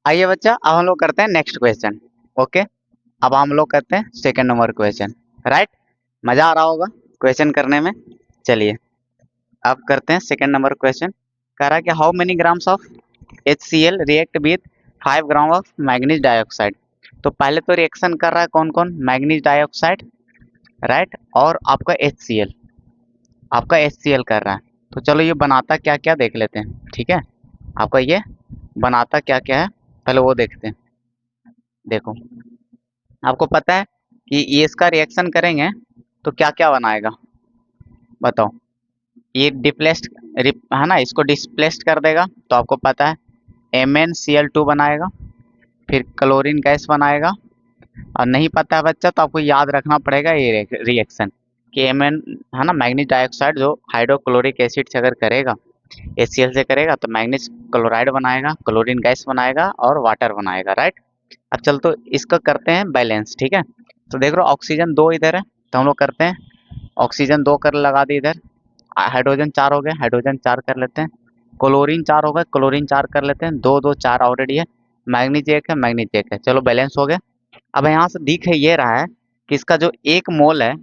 आइए बच्चा, अब हम लोग करते हैं नेक्स्ट क्वेश्चन। ओके, अब हम लोग करते हैं सेकंड नंबर क्वेश्चन। राइट, मजा आ रहा होगा क्वेश्चन करने में। चलिए अब करते हैं सेकंड नंबर क्वेश्चन। कह रहा है कि how many grams of HCl react with 5 gram of manganese dioxide. तो पहले तो रिएक्शन कर रहा है कौन कौन, मैग्नीज डाइऑक्साइड, राइट, और आपका HCl, आपका HCl कर रहा है। तो चलो ये बनाता क्या क्या देख लेते हैं, ठीक है। आपका ये बनाता क्या क्या है पहले वो देखते हैं। देखो, आपको पता है कि ये इसका रिएक्शन करेंगे तो क्या क्या बनाएगा, बताओ। ये डिप्लेस्ड है ना, इसको डिस्प्लेस्ड कर देगा, तो आपको पता है MnCl2 बनाएगा, फिर क्लोरीन गैस बनाएगा। और नहीं पता है बच्चा तो आपको याद रखना पड़ेगा ये रिएक्शन कि Mn है ना, मैग्नीज डाइऑक्साइड जो हाइड्रोक्लोरिक एसिड से अगर करेगा, HCl से करेगा तो मैग्नीज क्लोराइड बनाएगा, क्लोरीन गैस बनाएगा और वाटर बनाएगा, राइट। अब चल तो इसका करते हैं बैलेंस, ठीक है। तो देख रहे हो ऑक्सीजन 2 इधर है, तो हम लोग करते हैं ऑक्सीजन 2 कर लगा दी इधर। हाइड्रोजन 4 हो गए, हाइड्रोजन 4 कर लेते हैं। क्लोरीन 4 हो गए, क्लोरीन 4 कर लेते हैं। 2 2 4 ऑलरेडी है। मैग्नीज 1 है, मैग्नीज 1 है, चलो बैलेंस हो गया। अब यहाँ से दिख ये रहा है कि इसका जो 1 मोल है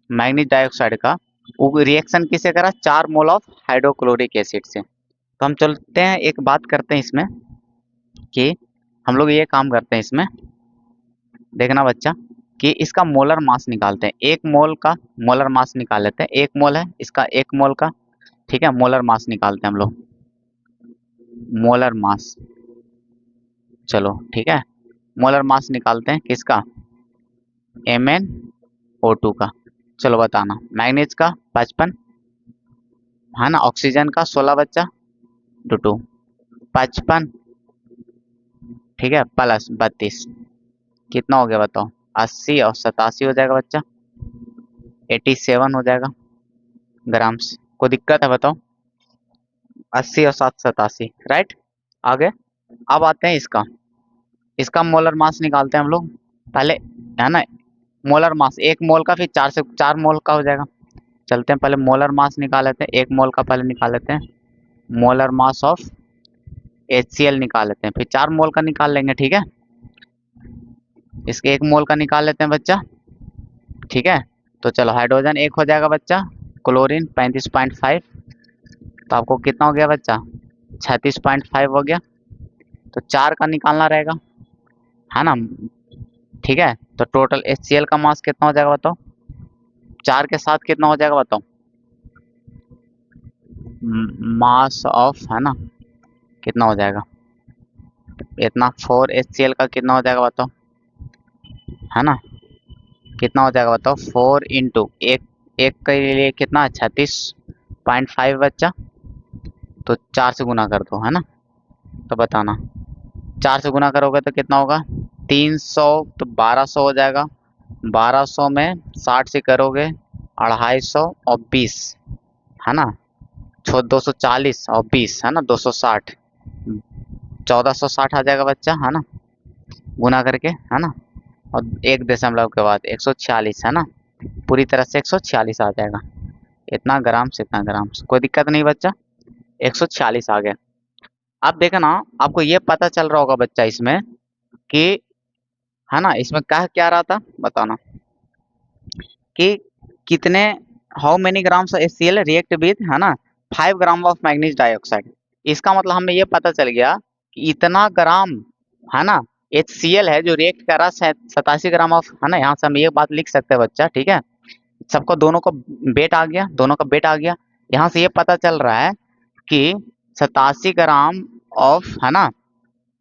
मैग्नीज डाइऑक्साइड का, वो रिएक्शन किससे करा, 4 मोल ऑफ हाइड्रोक्लोरिक एसिड से। तो हम चलते हैं एक बात करते हैं इसमें कि हम लोग ये काम करते हैं इसमें, देखना बच्चा, कि इसका मोलर मास निकालते हैं। 1 मोल का मोलर मास निकाल लेते हैं। 1 मोल है इसका, 1 मोल का, ठीक है। मोलर मास निकालते हैं हम लोग, मोलर मास, चलो ठीक है। मोलर मास निकालते हैं किसका, MnO2 का। चलो बताना, मैग्नीज का 55 है ना, ऑक्सीजन का 16 बच्चा, 2 55, ठीक है, प्लस 32, कितना हो गया बताओ, 80 और 87 हो जाएगा बच्चा, 87 हो जाएगा ग्राम्स। कोई दिक्कत है बताओ, 80 और 7 87, राइट। आगे अब आते हैं इसका, इसका मोलर मास निकालते हैं हम लोग पहले, है ना। मोलर मास 1 मोल का, फिर 4 से 4 मोल का हो जाएगा। चलते हैं पहले मोलर मास निकाल लेते हैं, 1 मोल का पहले निकाल लेते हैं। मोलर मास ऑफ HCl निकाल लेते हैं, फिर 4 मोल का निकाल लेंगे, ठीक है। इसके 1 मोल का निकाल लेते हैं बच्चा, ठीक है। तो चलो हाइड्रोजन 1 हो जाएगा बच्चा, क्लोरीन 35.5, तो आपको कितना हो गया बच्चा, 36.5 हो गया। तो 4 का निकालना रहेगा, है ना, ठीक है। तो टोटल HCl का मास कितना हो जाएगा बताओ, 4 के साथ कितना हो जाएगा बताओ, मास ऑफ, है ना, कितना हो जाएगा इतना, 4 HCl का कितना हो जाएगा बताओ, है ना, कितना हो जाएगा बताओ, 4 इंटू एक, एक के लिए कितना, 36.5 बच्चा, तो 4 से गुना कर दो, है ना। तो बताना, 4 से गुना करोगे तो कितना होगा, 300, तो 1200 हो जाएगा। 1200 में 60 से करोगे 250 और 20, है ना, 240 और 20, है ना, 260, 1460 आ जाएगा बच्चा, है ना, गुना करके, है ना। और 1 दशमलव के बाद 146, है ना, पूरी तरह से 146 आ जाएगा। इतना ग्राम से इतना ग्राम से, कोई दिक्कत नहीं बच्चा, 146 आ गया। अब देखना, आपको ये पता चल रहा होगा बच्चा इसमें कि, है ना, इसमें कह क्या रहा था बताना, कि कितने, how many grams HCl react with, है ना, 5 ग्राम ऑफ मैग्नीज डाइऑक्साइड। इसका मतलब हमें ये पता चल गया कि इतना ग्राम, है ना, HCl है जो रिएक्ट कर रहा है 87 ग्राम ऑफ, है ना। यहाँ से हम ये बात लिख सकते हैं बच्चा, ठीक है। सबको दोनों का वेट आ गया, दोनों का वेट आ गया। यहाँ से ये पता चल रहा है कि 87 ग्राम ऑफ, है ना,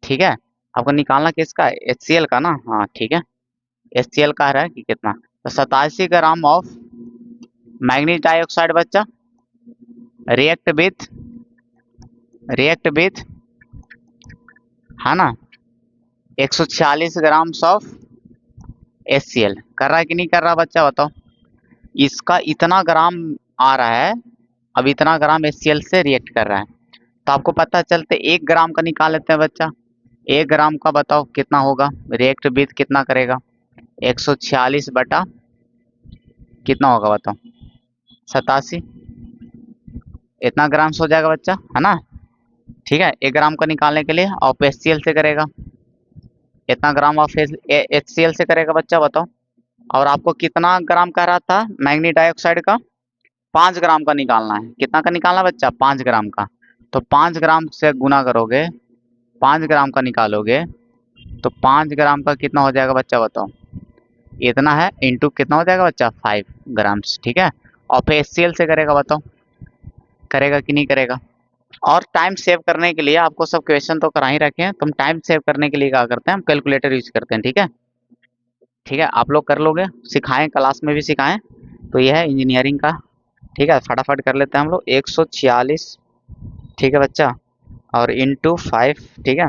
ठीक है। आपको निकालना किसका है, HCl का ना, हाँ ठीक है। HCl का रहा है कि कितना, तो 87 ग्राम ऑफ मैग्नीज डाइऑक्साइड बच्चा रिएक्ट विथ, रिएक्ट विथ, है ना, 146 ग्राम ऑफ HCl कर रहा है कि नहीं कर रहा बच्चा बताओ। इसका इतना ग्राम आ रहा है, अब इतना ग्राम HCl से रिएक्ट कर रहा है। तो आपको पता चलते 1 ग्राम का निकाल लेते हैं बच्चा। 1 ग्राम का बताओ कितना होगा, रिएक्ट विथ कितना करेगा, 146 बटा कितना होगा बताओ, 87, इतना ग्राम्स हो जाएगा बच्चा, है ना, ठीक है। 1 ग्राम का निकालने के लिए आप HCl से करेगा इतना ग्राम ऑफ HCl से करेगा बच्चा, बताओ। और आपको कितना ग्राम कह रहा था मैग्नीज डाइऑक्साइड का? 5 ग्राम का निकालना है। कितना का निकालना है बच्चा? 5 ग्राम का। तो 5 ग्राम से गुना करोगे, 5 ग्राम का निकालोगे, तो 5 ग्राम का कितना हो जाएगा बच्चा, बताओ। इतना है इंटू कितना हो जाएगा बच्चा? 5 ग्राम्स, ठीक है। और फिर HCl से करेगा, बताओ करेगा कि नहीं करेगा। और टाइम सेव करने के लिए आपको सब क्वेश्चन तो करा ही रखे हैं, तुम टाइम सेव करने के लिए क्या करते हैं, हम कैलकुलेटर यूज करते हैं, ठीक है। ठीक है, आप लोग कर लोगे, सिखाएं क्लास में भी सिखाएं। तो यह है इंजीनियरिंग का, ठीक है। फटाफट कर लेते हैं हम लोग। 146, ठीक है बच्चा, और इंटू 5, ठीक है।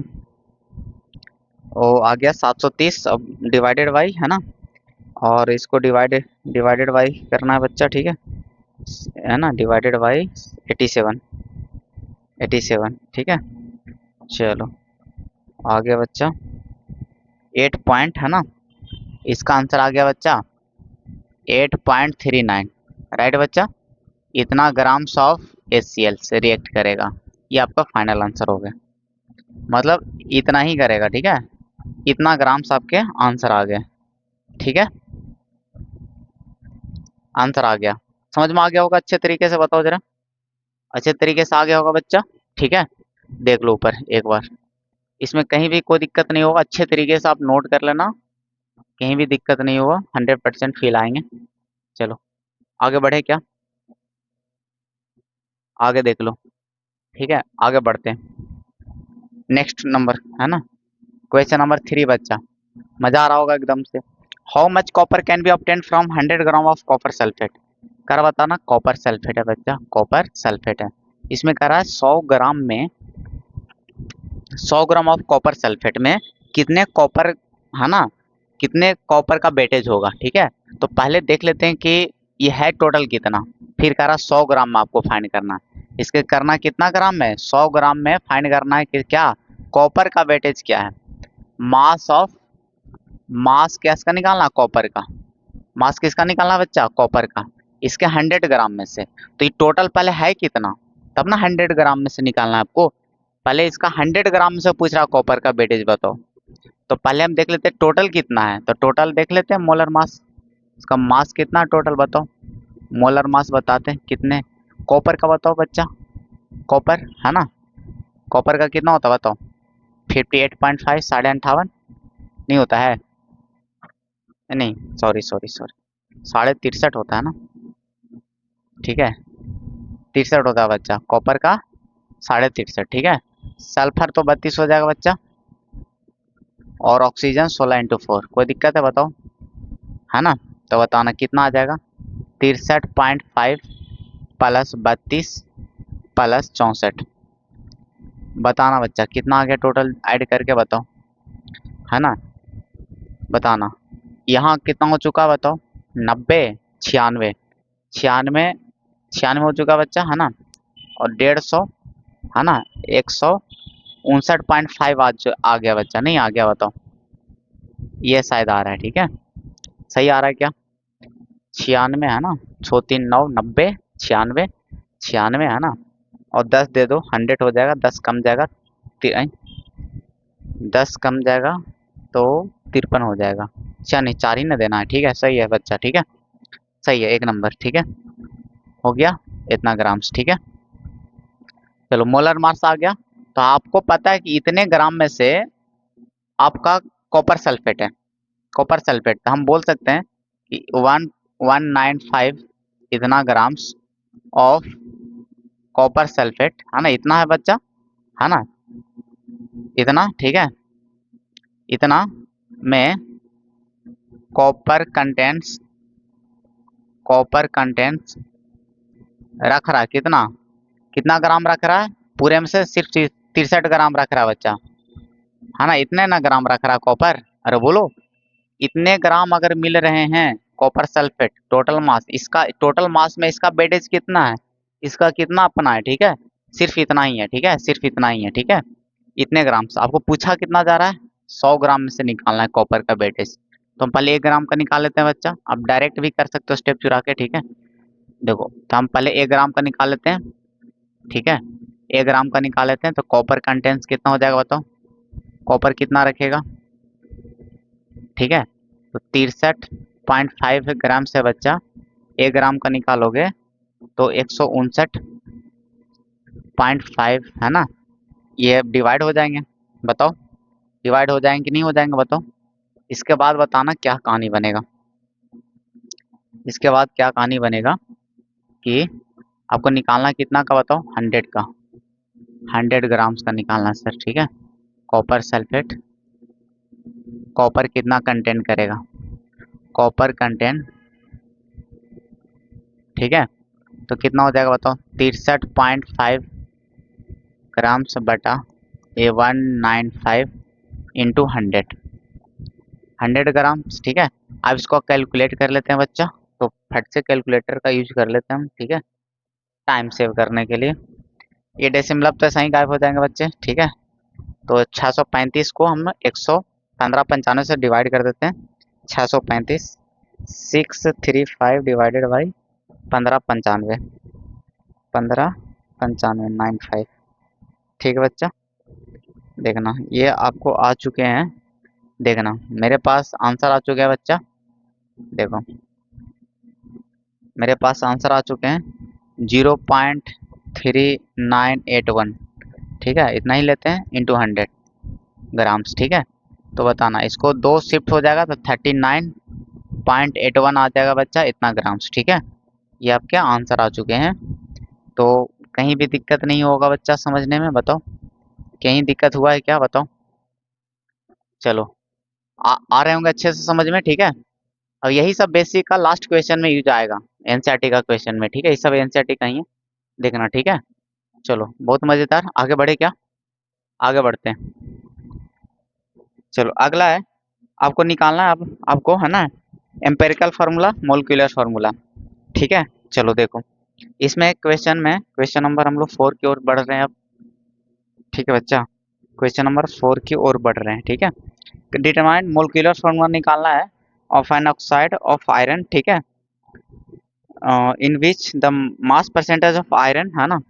वो आ गया 730। अब डिवाइडेड बाई, है ना, और इसको डिवाइडेड बाई करना है बच्चा, ठीक है ना, डिवाइडेड बाई 87, 87, ठीक है। चलो आ गया बच्चा 8 पॉइंट, है ना। इसका आंसर आ गया बच्चा 8.39, राइट बच्चा। इतना ग्राम्स ऑफ HCl से रिएक्ट करेगा, ये आपका फाइनल आंसर हो गया। मतलब इतना ही करेगा, ठीक है। इतना ग्राम्स आपके आंसर आ गए, ठीक है। आंसर आ गया, समझ में आ गया होगा अच्छे तरीके से, बताओ जरा। अच्छे तरीके से आ गया होगा बच्चा, ठीक है। देख लो ऊपर एक बार, इसमें कहीं भी कोई दिक्कत नहीं होगा, अच्छे तरीके से आप नोट कर लेना, कहीं भी दिक्कत नहीं होगा, 100% फील आएंगे। चलो आगे बढ़े क्या, आगे देख लो, ठीक है। आगे बढ़ते हैं, नेक्स्ट नंबर, है ना। क्वेश्चन नंबर 3 बच्चा, मजा आ रहा होगा एकदम से। How much copper can be obtain from 100 gram of copper sulphate. कर बताना, कॉपर सल्फेट है बच्चा, कॉपर सल्फेट है। इसमें कह रहा है 100 ग्राम में, 100 ग्राम ऑफ कॉपर सल्फेट में कितने कॉपर, है ना, कितने कॉपर का वेटेज होगा, ठीक है। तो पहले देख लेते हैं कि ये है टोटल कितना, फिर कह रहा 100 ग्राम में आपको फाइंड करना है। इसके करना कितना ग्राम में, 100 ग्राम में फाइंड करना है कि क्या कॉपर का वेटेज क्या है। मास ऑफ, मास किसका निकालना, कॉपर का। मास किसका निकालना बच्चा, कॉपर का। इसके 100 ग्राम में से, तो ये टोटल पहले है कितना, तब ना 100 ग्राम में से निकालना है आपको। पहले इसका 100 ग्राम में से पूछ रहा कॉपर का वेटेज बताओ। तो पहले हम देख लेते हैं टोटल कितना है, तो टोटल देख लेते हैं मोलर मास। इसका मास कितना टोटल बताओ, मोलर मास बताते हैं कितने। कॉपर का बताओ बच्चा, कॉपर है ना, कॉपर का कितना होता है बताओ। 58.5, 58.5 नहीं होता है, नहीं सॉरी सॉरी सॉरी, 63.5 होता है ना, ठीक है। 63 होता है बच्चा कॉपर का, 63.5, ठीक है। सल्फर तो 32 हो जाएगा बच्चा, और ऑक्सीजन 16 × 4, कोई दिक्कत है बताओ, है ना। तो बताना कितना आ जाएगा, 63.5 प्लस 32 प्लस 64, बताना बच्चा कितना आ गया टोटल, ऐड करके बताओ, है ना। बताना यहाँ कितना हो चुका बताओ, 90, 96, 96, 96 हो चुका बच्चा, है ना। और 150, है ना, 159.5 आज आ गया बच्चा, नहीं आ गया बताओ। ये शायद आ रहा है, ठीक है, सही आ रहा है क्या। 96 है ना, 6 3 9 90, 96, 96 है ना। और 10 दे दो, 100 हो जाएगा, 10 कम जाएगा, 10 कम जाएगा तो 53 हो जाएगा। अच्छा नहीं, 4 ही ना देना है, ठीक है, सही है बच्चा, ठीक है, सही है, 1 नंबर, ठीक है। हो गया इतना ग्राम्स, ठीक है। चलो मोलर मास आ गया, तो आपको पता है कि इतने ग्राम में से आपका कॉपर सल्फेट है, कॉपर सल्फेट, तो हम बोल सकते हैं कि 1195 इतना ग्राम्स ऑफ कॉपर सल्फेट, है ना, इतना है बच्चा, है ना, इतना, ठीक है। इतना में कॉपर कंटेंट्स, कॉपर कंटेंट्स रख रहा है कितना, कितना ग्राम रख रहा है, पूरे में से सिर्फ 63 ग्राम रख रहा है बच्चा, है ना। इतने ना ग्राम रख रहा है कॉपर, अरे बोलो, इतने ग्राम अगर मिल रहे हैं कॉपर सल्फेट, टोटल मास, इसका टोटल मास में इसका वेटेज कितना है, इसका कितना अपना है, ठीक है, सिर्फ इतना ही है, ठीक है, सिर्फ इतना ही है, ठीक है। इतने ग्राम से आपको पूछा कितना जा रहा है, 100 ग्राम में से निकालना है कॉपर का वेटेज। तो हम पहले 1 ग्राम का निकाल लेते हैं बच्चा, आप डायरेक्ट भी कर सकते हो स्टेप चुरा के, ठीक है। देखो तो हम पहले 1 ग्राम का निकाल लेते हैं, ठीक है। 1 ग्राम का निकाल लेते हैं, तो कॉपर कंटेंट्स कितना हो जाएगा बताओ, कॉपर कितना रखेगा, ठीक है। तो 63.5 ग्राम से बच्चा 1 ग्राम का निकालोगे तो 159.5 है ना, ये डिवाइड हो जाएंगे। बताओ डिवाइड हो जाएंगे कि नहीं हो जाएंगे, बताओ। इसके बाद बताना क्या कहानी बनेगा। इसके बाद क्या कहानी बनेगा कि आपको निकालना कितना का, बताओ 100 का, 100 ग्राम्स का निकालना सर, ठीक है। कॉपर सल्फेट, कॉपर कितना कंटेंट करेगा, कॉपर कंटेंट, ठीक है। तो कितना हो जाएगा बताओ, 63.5 ग्राम्स बटा ये 195 इंटू 100 ग्राम्स, ठीक है। अब इसको कैलकुलेट कर लेते हैं बच्चा। तो फट से कैलकुलेटर का यूज कर लेते हैं हम, ठीक है, टाइम सेव करने के लिए। ये डेसिमल तो सही गायब हो जाएंगे बच्चे, ठीक है। तो 635 को हम 115 से डिवाइड कर देते हैं। 635 635 डिवाइडेड बाई 1595, 1595 95, ठीक है बच्चा। देखना ये आपको आ चुके हैं, देखना मेरे पास आंसर आ चुके हैं बच्चा। देखो मेरे पास आंसर आ चुके हैं 0.3981, ठीक है। इतना ही लेते हैं इंटू 100 ग्राम्स, ठीक है। तो बताना इसको दो शिफ्ट हो जाएगा तो 39.81 आ जाएगा बच्चा, इतना ग्राम्स, ठीक है। ये आपके आंसर आ चुके हैं। तो कहीं भी दिक्कत नहीं होगा बच्चा समझने में, बताओ कहीं दिक्कत हुआ है क्या, बताओ। चलो आ रहे होंगे अच्छे से समझ में, ठीक है। और यही सब बेसिक का लास्ट क्वेश्चन में यूज आएगा, एनसीईआरटी का क्वेश्चन में, ठीक है। ये सब एनसीईआरटी का ही है, देखना, ठीक है। चलो बहुत मजेदार, आगे बढ़े क्या, आगे बढ़ते हैं। चलो अगला है, आपको निकालना है, अब आपको है ना एम्पेरिकल फार्मूला, मोलिकुलर फार्मूला, ठीक है। चलो देखो इसमें क्वेश्चन में क्वेश्चन नंबर हम लोग 4 की ओर बढ़ रहे हैं अब, ठीक है बच्चा। क्वेश्चन नंबर 4 की ओर बढ़ रहे हैं, ठीक है। डिटरमाइन मोलिकुलर फार्मूला निकालना है of an oxide of iron, ठीक है, in which the mass percentage of iron, है ना।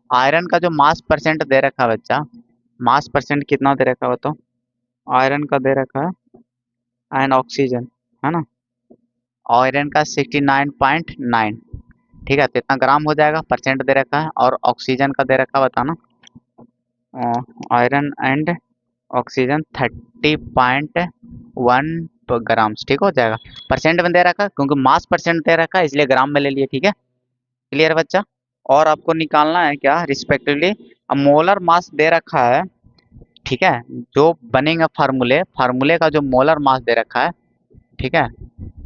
आयरन का जो मास परसेंट दे रखा है बच्चा, मास परसेंट कितना दे रखा है बताओ, आयरन का दे रखा है एंड ऑक्सीजन, है ना, आयरन का 69.9, ठीक है। तो इतना ग्राम हो जाएगा, परसेंट दे रखा है। और ऑक्सीजन का दे रखा है बताना, आयरन एंड ऑक्सीजन 30.1 ग्राम्स, ठीक हो जाएगा। परसेंट में दे रखा है क्योंकि मास परसेंट दे रखा है, इसलिए ग्राम में ले लिए, ठीक है। क्लियर बच्चा। और आपको निकालना है क्या रिस्पेक्टिवली, मोलर मास दे रखा है, ठीक है। जो बनेगा फार्मूले, फार्मूले का जो मोलर मास दे रखा है, ठीक है,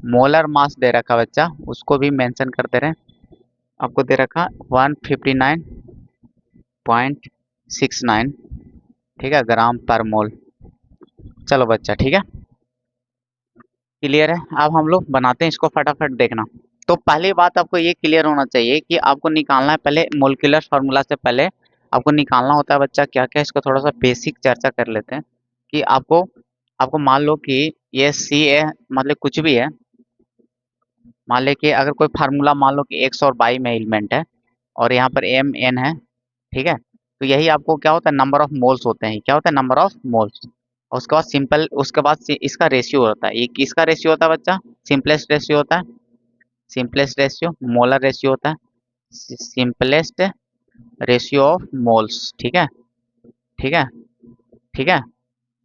मोलर मास दे रखा बच्चा, उसको भी मेंशन करते रहे। आपको दे रखा 159.69, ठीक है, ग्राम पर मोल। चलो बच्चा ठीक है, क्लियर है। अब हम लोग बनाते हैं इसको फटाफट, देखना। तो पहली बात आपको ये क्लियर होना चाहिए कि आपको निकालना है पहले मोलिकुलर फार्मूला से पहले आपको निकालना होता है बच्चा क्या क्या, इसको थोड़ा सा बेसिक चर्चा कर लेते हैं। कि आपको आपको मान लो कि ये सी ए मतलब कुछ भी है, मान ले कि अगर कोई फार्मूला मान लो कि एक्स और वाई में एलिमेंट है और यहाँ पर एम एन है, ठीक है। तो यही आपको क्या होता है, नंबर ऑफ मोल्स होते हैं, क्या होता है, नंबर ऑफ मोल्स। और उसके बाद सिंपल, उसके बाद इसका रेशियो होता है, ये किसका रेशियो होता है बच्चा, सिंपलेस्ट रेशियो होता है, सिंपलेस्ट रेशियो, मोलर रेशियो होता है, सिंपलेस्ट रेशियो ऑफ मोल्स, ठीक है, ठीक है, ठीक है।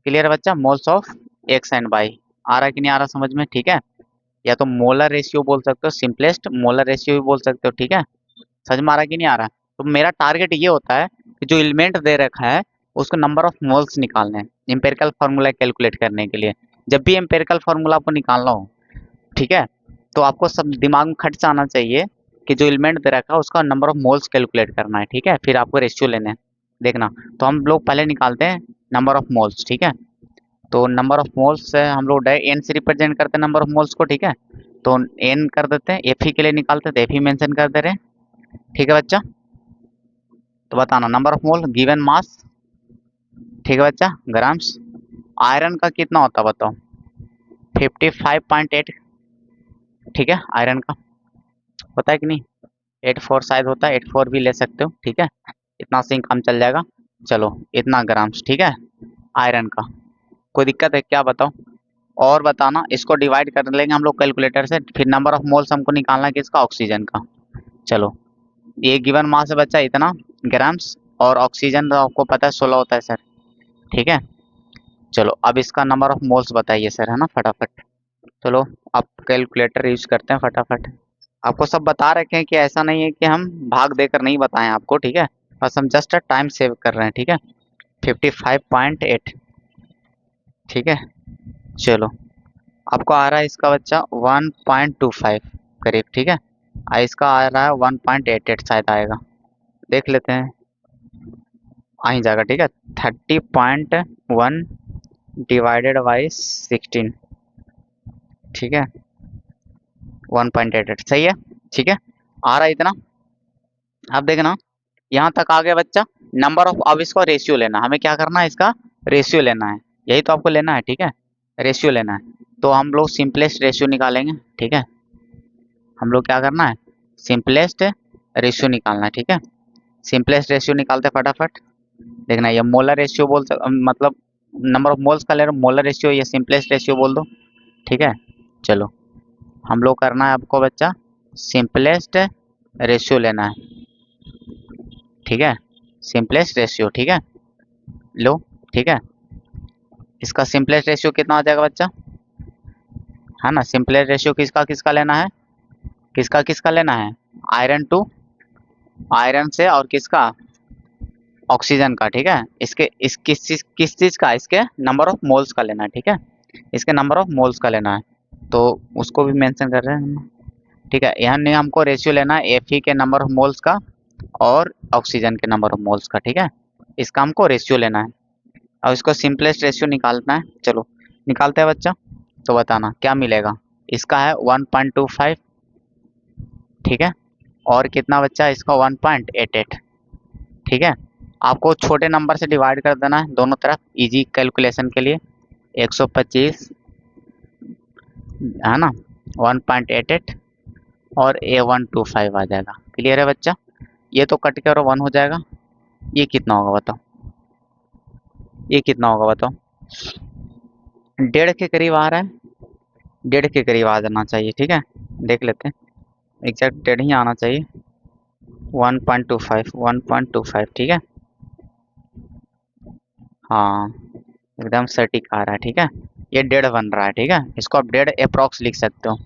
क्लियर है बच्चा, moles of X and Y, आ रहा है कि नहीं आ रहा समझ में, ठीक है। या तो मोलर रेशियो बोल सकते हो, सिंपलेस्ट मोलर रेशियो भी बोल सकते हो, ठीक है। समझ में आ रहा है कि नहीं आ रहा है। तो मेरा टारगेट ये होता है कि जो एलिमेंट दे रखा है उसको नंबर ऑफ मोल्स निकालने हैं एम्पेरिकल फार्मूला कैलकुलेट करने के लिए। जब भी एम्पेरिकल फार्मूला आपको निकालना हो, ठीक है, तो आपको सब दिमाग में खट से आना चाहिए कि जो एलिमेंट दे रखा है उसका नंबर ऑफ मोल्स कैलकुलेट करना है, ठीक है। फिर आपको रेशियो लेने हैं, देखना। तो हम लोग पहले निकालते हैं नंबर ऑफ मोल्स, ठीक है। तो नंबर ऑफ मोल्स से हम लोग एन से रिप्रेजेंट करते हैं नंबर ऑफ मोल्स को, ठीक है। तो एन कर देते हैं, एफ ही के लिए निकालते हैं तो एफ ही मेंशन कर दे रहे हैं, ठीक है बच्चा। तो बताना number of mole given mass, ठीक है बच्चा, ग्राम्स। आयरन का कितना होता है बताओ, 55.8, ठीक है, आयरन का पता है कि नहीं, 84 शायद होता है, 84 भी ले सकते हो, ठीक है। इतना से काम चल जाएगा। चलो इतना ग्राम्स, ठीक है, आयरन का। कोई दिक्कत है क्या बताओ। और बताना, इसको डिवाइड कर लेंगे हम लोग कैलकुलेटर से, फिर नंबर ऑफ मोल्स हमको निकालना है किसका, ऑक्सीजन का। चलो, ये गिवन मास है बच्चा इतना ग्राम्स, और ऑक्सीजन तो आपको पता है 16 होता है सर, ठीक है। चलो अब इसका नंबर ऑफ मोल्स बताइए सर, है ना, फटाफट। चलो अब कैलकुलेटर यूज करते हैं फटाफट। आपको सब बता रखे हैं कि ऐसा नहीं है कि हम भाग देकर नहीं बताएं आपको, ठीक है, बस हम जस्ट टाइम सेव कर रहे हैं, ठीक है। 55.8, ठीक है। चलो आपको आ रहा है इसका बच्चा 1.25 करीब, ठीक है। इसका आ रहा है 1.88 शायद आएगा, देख लेते हैं। आ ही जाएगा, ठीक है। 30.1 डिवाइडेड बाई 16, ठीक है, 1.88 सही है, ठीक है। आ रहा है इतना। अब देखना यहाँ तक आ गया बच्चा। नंबर ऑफ, अब इसका रेशियो लेना, हमें क्या करना है, इसका रेशियो लेना है, यही तो आपको लेना है, ठीक है, रेशियो लेना है। तो हम लोग सिंपलेस्ट रेशियो निकालेंगे, ठीक है। हम लोग क्या करना है, सिंपलेस्ट रेशियो निकालना है, ठीक है। सिंपलेस्ट रेशियो निकालते फटाफट। देखना ये मोलर रेशियो मतलब नंबर ऑफ मोल्स का ले रहा हूँ, मोलर रेशियो, ये सिंपलेस्ट रेशियो बोल दो, ठीक है। चलो हम लोग करना है आपको बच्चा, सिंपलेस्ट रेशियो लेना है, ठीक है, सिंपलेस्ट रेशियो, ठीक है। लो, ठीक है। इसका सिंपलेस्ट रेशियो कितना आ जाएगा बच्चा, है ना। सिंपलेस्ट रेशियो किसका किसका लेना है, किसका किसका लेना है, आयरन टू आयरन से, और किसका, ऑक्सीजन का, ठीक है। इसके इस किस चीज़ का, इसके नंबर ऑफ मोल्स का लेना है, ठीक है, इसके नंबर ऑफ मोल्स का लेना है। तो उसको भी मेंशन कर रहे हैं हम, ठीक है। यहाँ नहीं, हमको रेशियो लेना है एफ के नंबर ऑफ मोल्स का और ऑक्सीजन के नंबर ऑफ मोल्स का, ठीक है। इसका हमको रेशियो लेना है और इसको सिंपलेस्ट रेशियो निकालना है। चलो निकालते हैं बच्चा, तो बताना क्या मिलेगा। इसका है 1.25, ठीक है, और कितना बच्चा, इसका 1.88, ठीक है। आपको छोटे नंबर से डिवाइड कर देना है दोनों तरफ, इजी कैलकुलेशन के लिए। 125, है ना, 1.88 और A125 आ जाएगा। क्लियर है बच्चा, ये तो कट के और 1 हो जाएगा। ये कितना होगा बताओ, ये कितना होगा बताओ, 1.5 के करीब आ रहा है, 1.5 के करीब आ जाना चाहिए, ठीक है। देख लेते हैं, एग्जैक्ट 1.5 ही आना चाहिए। 1.25, 1.25, ठीक है। हाँ एकदम सटीक आ रहा है, ठीक है। ये 1.5 बन रहा है, ठीक है, इसको आप 1.5 अप्रॉक्स लिख सकते हो,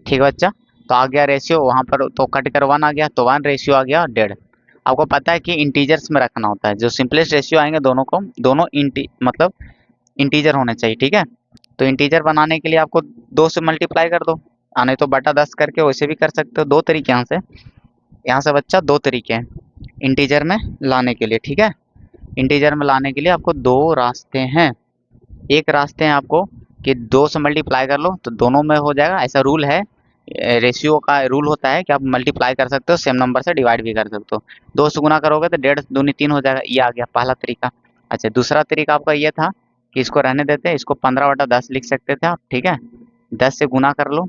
ठीक है बच्चा। तो आ गया रेशियो वहाँ पर, तो कट कर 1 आ गया, तो 1 रेशियो आ गया 1.5। आपको पता है कि इंटीजर्स में रखना होता है, जो सिंपलेस्ट रेशियो आएंगे दोनों को, दोनों मतलब इंटीजर होने चाहिए, ठीक है। तो इंटीजर बनाने के लिए आपको 2 से मल्टीप्लाई कर दो, नहीं तो बटा 10 करके वैसे भी कर सकते हो। दो तरीके यहाँ से बच्चा, दो तरीके हैं इंटीजर में लाने के लिए, ठीक है। इंटीजर में लाने के लिए आपको दो रास्ते हैं। एक रास्ते हैं आपको कि 2 से मल्टीप्लाई कर लो तो दोनों में हो जाएगा, ऐसा रूल है, रेशियो का रूल होता है कि आप मल्टीप्लाई कर सकते हो, सेम नंबर से डिवाइड भी कर सकते हो। 2 से गुना करोगे तो 1.5 दूनी 3 हो जाएगा, ये आ गया पहला तरीका। अच्छा दूसरा तरीका आपका ये था कि इसको रहने देते हैं, इसको 15/10 लिख सकते थे आप, ठीक है। 10 से गुना कर लो,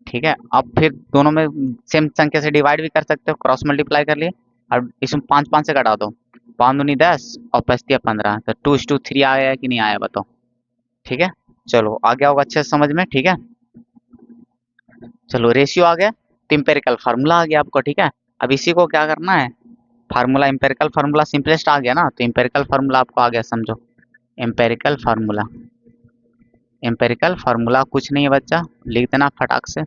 ठीक है। अब फिर दोनों में सेम संख्या से डिवाइड भी कर सकते हो, क्रॉस मल्टीप्लाई कर लिए। अब इसमें 5 5 से घटा दो, 5 दूनी 10 और 5 15, तो 2:3 आया कि नहीं आया बताओ, ठीक है। चलो आ गया होगा अच्छे से समझ में, ठीक है। चलो रेशियो आ गया, तो इम्पेरिकल फार्मूला आ गया आपको, ठीक है। अब इसी को क्या करना है, फार्मूला, इम्पेरिकल फार्मूला सिंपलेस्ट आ गया ना, तो इम्पेरिकल फार्मूला आपको आ गया, समझो। एम्पेरिकल फार्मूला, एम्पेरिकल फार्मूला कुछ नहीं है बच्चा, लिख देना फटाक से,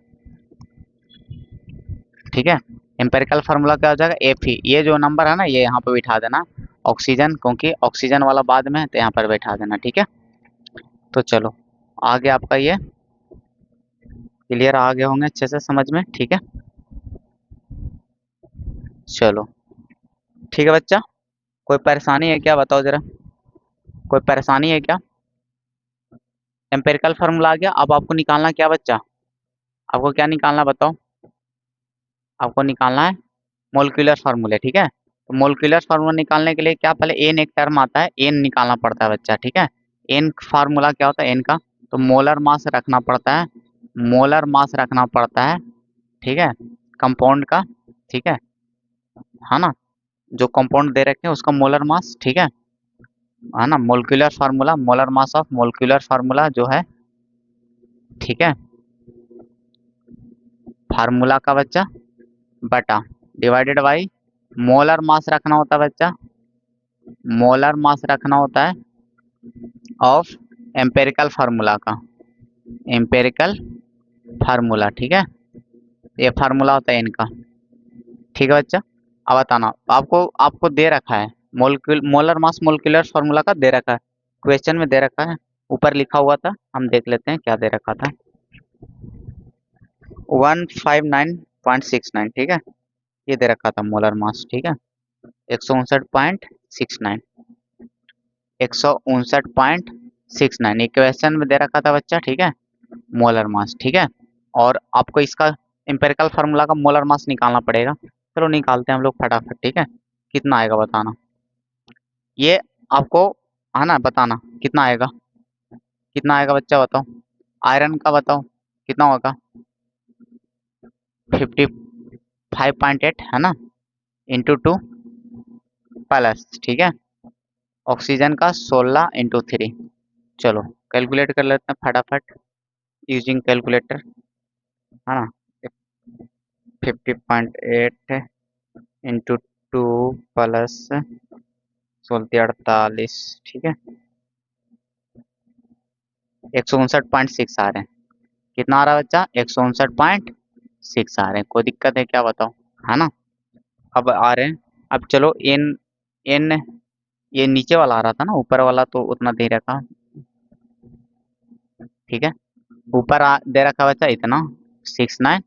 ठीक है। एम्पेरिकल फार्मूला क्या हो जाएगा, एफ ही, ये जो नंबर है ना ये यहाँ पे बिठा देना, ऑक्सीजन, क्योंकि ऑक्सीजन वाला बाद में है तो यहाँ पर बैठा देना, ठीक है। तो चलो आ गया आपका ये, क्लियर आ गए होंगे अच्छे से समझ में, ठीक है। चलो ठीक है बच्चा, कोई परेशानी है क्या बताओ जरा, कोई परेशानी है क्या। एम्पेरिकल फार्मूला आ गया, अब आपको निकालना क्या बच्चा, आपको क्या निकालना बताओ, आपको निकालना है मोलिकुलर फार्मूले, ठीक है। तो मोलिकुलर फार्मूला निकालने के लिए क्या, पहले एन एक टर्म आता है, एन निकालना पड़ता है बच्चा, ठीक है। एन फार्मूला क्या होता है एन का, तो मोलर मास रखना पड़ता है, मोलर मास रखना पड़ता है, ठीक है, कंपाउंड का, ठीक है ना, जो कंपाउंड दे रखे हैं उसका मोलर मास, ठीक है। है ना, molecular formula, molar mass of molecular formula जो है, ठीक है, फार्मूला का बच्चा बटा डिवाइडेड बाई मोलर मास रखना होता है बच्चा, मोलर मास रखना होता है ऑफ एम्पेरिकल फार्मूला का, एम्पेरिकल फार्मूला, ठीक है, ये फार्मूला होता है इनका, ठीक है बच्चा। अब बताना, आपको आपको दे रखा है मोलर मास मोलिकुलर फार्मूला का दे रखा है, क्वेश्चन में दे रखा है, ऊपर लिखा हुआ था, हम देख लेते हैं क्या दे रखा था। 159.69, ठीक है, ये दे रखा था मोलर मास, ठीक है, 159.69, 159.69 इक्वेशन में दे रखा था बच्चा, ठीक है, मोलर मास, ठीक है। और आपको इसका एम्पेरिकल फार्मूला का मोलर मास निकालना पड़ेगा, चलो निकालते हैं हम लोग फटाफट, ठीक है, कितना आएगा बताना, ये आपको है ना, बताना कितना आएगा, कितना आएगा बच्चा बताओ, आयरन का बताओ कितना होगा, 55.8 है ना, इंटू 2 प्लस, ठीक है, ऑक्सीजन का 16 इंटू 3, चलो कैलकुलेट कर लेते हैं फटाफट यूजिंग कैलकुलेटर, है ना, 50.8 इंटू 2 प्लस 16 ठीक है, 159.6 आ रहे हैं, कितना आ रहा है बच्चा, 159.6 आ रहे हैं, कोई दिक्कत है क्या बताओ, है ना, अब आ रहे हैं, अब चलो एन, एन ये नीचे वाला आ रहा था ना, ऊपर वाला तो उतना दे रखा, ठीक है, ऊपर दे रखा बच्चा इतना 69,